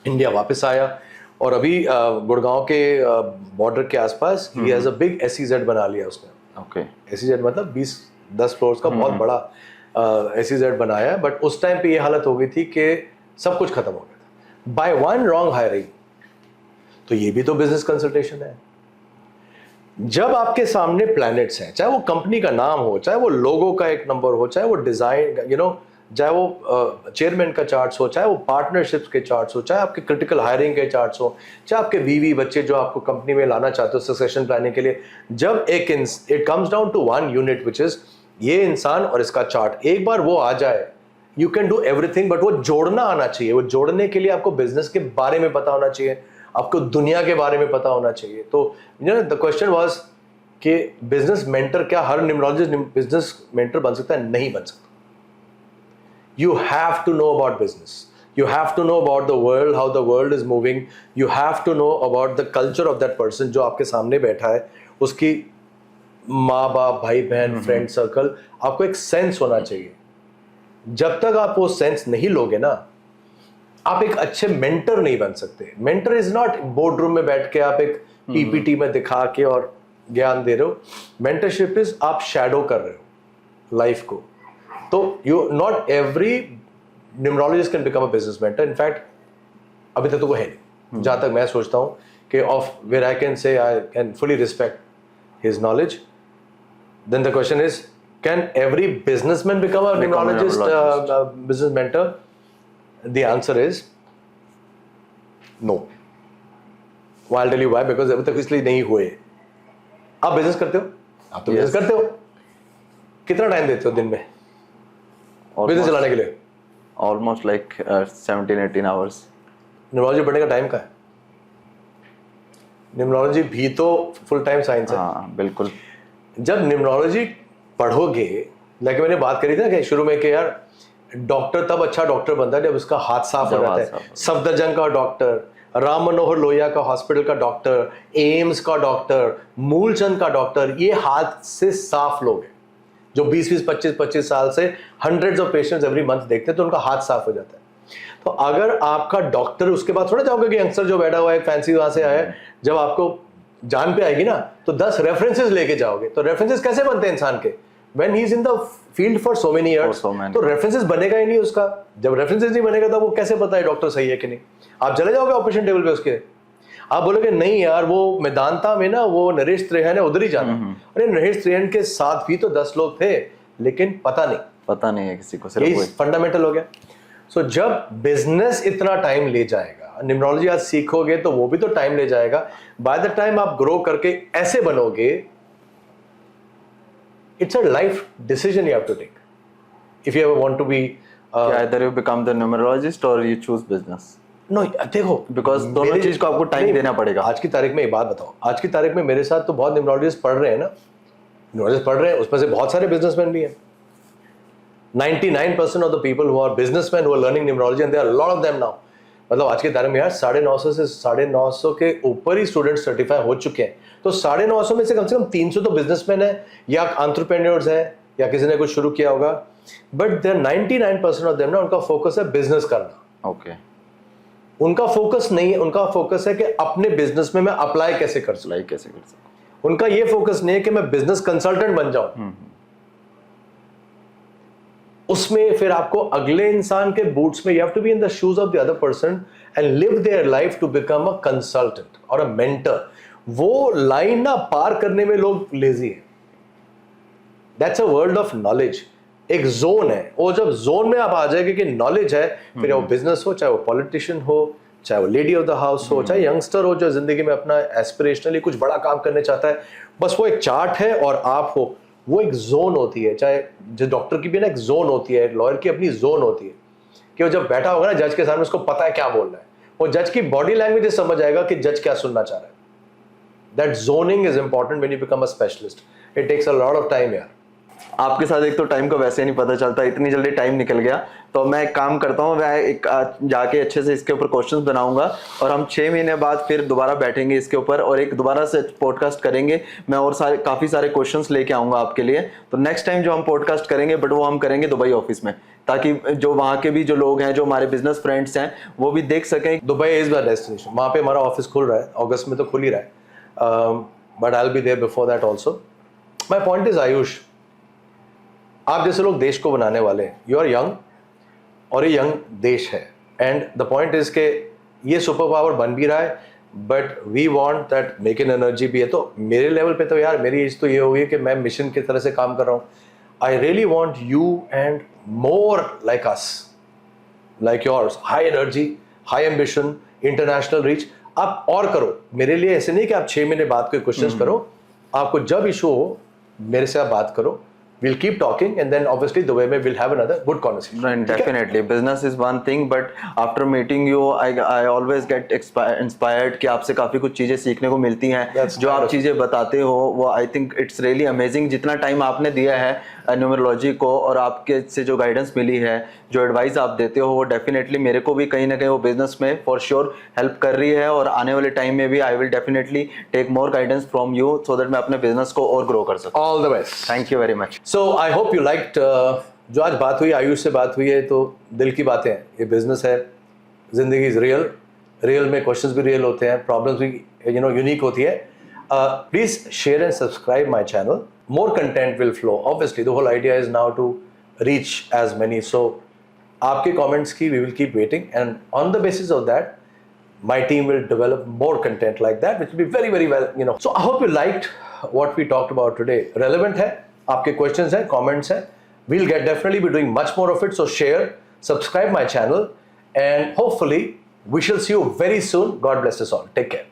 इंडिया वापस आया, और अभी गुड़गांव के बॉर्डर के आसपास he has a big SEZ बना लिया उसने। ओके, SEZ मतलब 10 फ्लोर्स का बहुत बड़ा SEZ बनाया है। बट उस टाइम पे ये हालत हो गई थी कि सब कुछ खत्म हो गया था बाय वन रॉन्ग हायरिंग। तो ये भी तो बिजनेस कंसल्टेशन है। जब आपके सामने प्लैनेट्स हैं, चाहे वो कंपनी का नाम हो, चाहे वो लोगो का एक नंबर हो, चाहे वो डिजाइन चाहे वो चेयरमैन का चार्ट्स हो, चाहे वो पार्टनरशिप्स के चार्ट्स हो, चाहे आपके क्रिटिकल हायरिंग के चार्ट्स हो, चाहे आपके बीवी बच्चे जो आपको कंपनी में लाना चाहते हो सक्सेशन प्लानिंग के लिए, जब it comes down to one unit which is ये इंसान और इसका चार्ट, एक बार वो आ जाए, you can do everything. But वो जोड़ना आना चाहिए। वो जोड़ने के लिए आपको बिजनेस के बारे में पता होना चाहिए, आपको दुनिया के बारे में पता होना चाहिए। तो द क्वेश्चन वाज कि बिजनेस मेंटर, क्या हर न्यूमरोलॉजिस्ट बिजनेस मेंटर बन सकता है? नहीं बन सकता। You have to know about business. You have to know about the world, how the world is moving. You have to know about the culture of that person जो आपके सामने बैठा है, उसकी माँ बाप, भाई बहन, फ्रेंड सर्कल, आपको एक सेंस होना चाहिए। जब तक आप वो सेंस नहीं लोगे ना, आप एक अच्छे मेंटर नहीं बन सकते। Mentor is not board room में बैठ के आप एक PPT में दिखा के और ज्ञान दे रहे हो। मेंटरशिप इज आप शैडो कर रहे हो लाइफ को। तो you not every numerologist can become a business mentor. In fact अभी तक तो वो है नहीं, जहां तक मैं सोचता हूं कि of where I can say I can fully respect his knowledge. Then the question is, can every businessman become a numerologist business mentor? The answer is no. I'll tell you why, because अभी तक इसलिए नहीं हुए। आप business करते हो, आप तो बिजनेस करते हो, कितना टाइम देते हो दिन में बिजनेस चलाने के लिए? Almost like 17-18 hours। न्यूमरोलॉजी पढ़ने का टाइम का है? न्यूमरोलॉजी भी तो फुल टाइम साइंस है। हाँ बिल्कुल। जब न्यूमरोलॉजी पढ़ोगे, लाइक मैंने बात करी थी ना कि शुरू में कि यार डॉक्टर तब अच्छा डॉक्टर बनता है जब उसका हाथ साफ हो जाता है। सफदरजंग का डॉक्टर, राम मनोहर लोहिया का हॉस्पिटल का डॉक्टर, एम्स का डॉक्टर, मूलचंद का डॉक्टर, ये हाथ से साफ लोग हैं जो 20-20, 25-25 साल से hundreds of patients every month देखते हैं, तो उनका हाथ साफ हो जाता है। तो अगर आपका डॉक्टर, उसके बाद थोड़ा जाओगे कि यंगस्टर जो बैठा हुआ है फैंसी वहां से आया, जब आपको जान पे आएगी ना तो 10 रेफरेंसेस लेके जाओगे। तो रेफरेंसेस कैसे बनते हैं इंसान के? when he is in the field for so many years, so many. तो रेफरेंसेस बनेगा ही नहीं उसका. जब रेफरेंसेस नहीं बनेगा तो वो कैसे पता है डॉक्टर सही है कि नहीं. आप चले जाओगे ऑपरेशन टेबल पे उसके, आप बोलोगे नहीं यार वो मेदांता में ना वो नरेश त्रेहन है उधर ही जाना. अरे नरेश त्रेहन के साथ भी तो 10 लोग थे, लेकिन पता नहीं है किसी को, सिर्फ यही फंडामेंटल हो गया. सो जब बिजनेस इतना टाइम ले जाएगा, न्यूमरोलॉजी आज सीखोगे तो वो भी तो टाइम ले जाएगा. बाय द टाइम आप ग्रो करके ऐसे बनोगे, it's a life decision you have to take if you ever want to be. either you become the numerologist or you choose business. No देखो, बिकॉज दोनों चीज को आपको टाइम देना पड़ेगा. आज की तारीख में एक बात बताओ, आज की तारीख में मेरे साथ तो बहुत न्यूमरोलॉजिस्ट पढ़ रहे हैं ना, न्यूमरोलॉजिस्ट पढ़ रहे हैं, उसमें से बहुत सारे बिजनेसमैन भी हैं. 99% of the people who are businessmen who are learning numerology, and there are a lot of them now. मतलब आज की तारीख में यार 950 से 950 के ऊपर ही स्टूडेंट सर्टिफाई हो चुके हैं. तो 950 में से कम 300 तो बिजनेसमैन है या एंटरप्रेन्योर्स है या किसी ने कुछ शुरू किया होगा. बट देयर 99% ऑफ देम ना, उनका फोकस है बिजनेस करना. ओके. उनका फोकस नहीं है, उनका फोकस है कि अपने बिजनेस में मैं अप्लाई कैसे कर सकूं. उनका ये फोकस नहीं है कि मैं बिजनेस कंसल्टेंट बन जाऊं. उसमें फिर आपको अगले इंसान के बूट्स में, you have to be in the shoes of the other person and live their life to become a consultant और अ मेंटर. वो लाइन ना पार करने में लोग लेजी हैं. That's a world of knowledge. एक जोन है, वो जब जोन में आप आ जाएंगे कि नॉलेज है, फिर वो बिजनेस हो, चाहे वो पॉलिटिशियन हो, चाहे वो लेडी ऑफ द हाउस हो, चाहे यंगस्टर हो जो जिंदगी में अपना एस्पिरेशनली कुछ बड़ा काम करने चाहता है, बस वो एक चार्ट है और आप हो. वो एक जोन होती है. चाहे जो डॉक्टर की भी ना एक जोन होती है, लॉयर की अपनी जोन होती है कि वो जब बैठा होगा ना जज के सामने, उसको पता है क्या बोलना है. वो जज की बॉडी लैंग्वेज समझ आएगा कि जज क्या सुनना चाह रहा है. That zoning is important when you become a specialist. It takes a lot of time यार. आपके साथ एक तो टाइम का वैसे नहीं पता चलता, इतनी जल्दी टाइम निकल गया. तो मैं एक काम करता हूँ, मैं एक जाके अच्छे से इसके ऊपर क्वेश्चंस बनाऊंगा और हम 6 महीने बाद फिर दोबारा बैठेंगे इसके ऊपर और एक दोबारा से पॉडकास्ट करेंगे. मैं और काफ़ी सारे क्वेश्चंस लेके आऊँगा आपके लिए. तो नेक्स्ट टाइम जो हम पॉडकास्ट करेंगे, बट वो हम करेंगे दुबई ऑफिस में, ताकि जो वहाँ के भी जो लोग हैं, जो हमारे बिजनेस फ्रेंड्स हैं, वो भी देख सकें. Dubai is my destination. वहाँ पे हमारा ऑफिस खुल रहा है, अगस्त में तो खुल ही रहा है, but I will be there before that also. My point is Ayush, आप जैसे लोग देश को बनाने वाले हैं, यू आर यंग और ये यंग देश है. एंड द पॉइंट इज के ये सुपर पावर बन भी रहा है, but we want that make in energy भी है. तो मेरे लेवल पे तो यार मेरी एज तो ये हो गई कि मैं मिशन की तरह से काम कर रहा हूँ. I really want you and more like us, like yours, high energy, high ambition, international reach. आप और करो मेरे लिए. ऐसे नहीं कि आप 6 महीने बाद कोई क्वेश्चंस करो. आपको जब इशू हो मेरे से आप बात करो. We'll keep talking, and then obviously Dubai mein we'll have another good conversation. Right, definitely. Business is one thing, but after meeting you, I always get inspired कि आपसे काफ़ी कुछ चीज़ें सीखने को मिलती हैं. जो आप चीज़ें बताते हो वो I think it's really amazing. जितना टाइम आपने दिया है न्यूमरोलॉजी को और आपके से जो गाइडेंस मिली है, जो एडवाइस आप देते हो, वो डेफिनेटली मेरे को भी कहीं ना कहीं वो बिजनेस में फॉर श्योर हेल्प कर रही है. और आने वाले टाइम में भी I will definitely take more guidance from you so that मैं अपने बिजनेस को और ग्रो कर सकूँ. All the best. Thank you very much. So I hope you liked जो आज बात हुई, आयुष से बात हुई है, तो दिल की बातें हैं. ये बिजनेस है, जिंदगी इज रियल. रियल में क्वेश्चंस भी रियल होते हैं, प्रॉब्लम्स भी यूनिक होती है. Please share and subscribe my channel. More content will flow. Obviously, the whole idea is now to reach as many. So, आपके comments की we will keep waiting, and on the basis of that, my team will develop more content like that, which will be very, very well, you know. So, I hope you liked what we talked about today. Relevant है, आपके questions हैं, comments हैं. We'll definitely be doing much more of it. So, share, subscribe my channel, and hopefully, we shall see you very soon. God bless us all. Take care.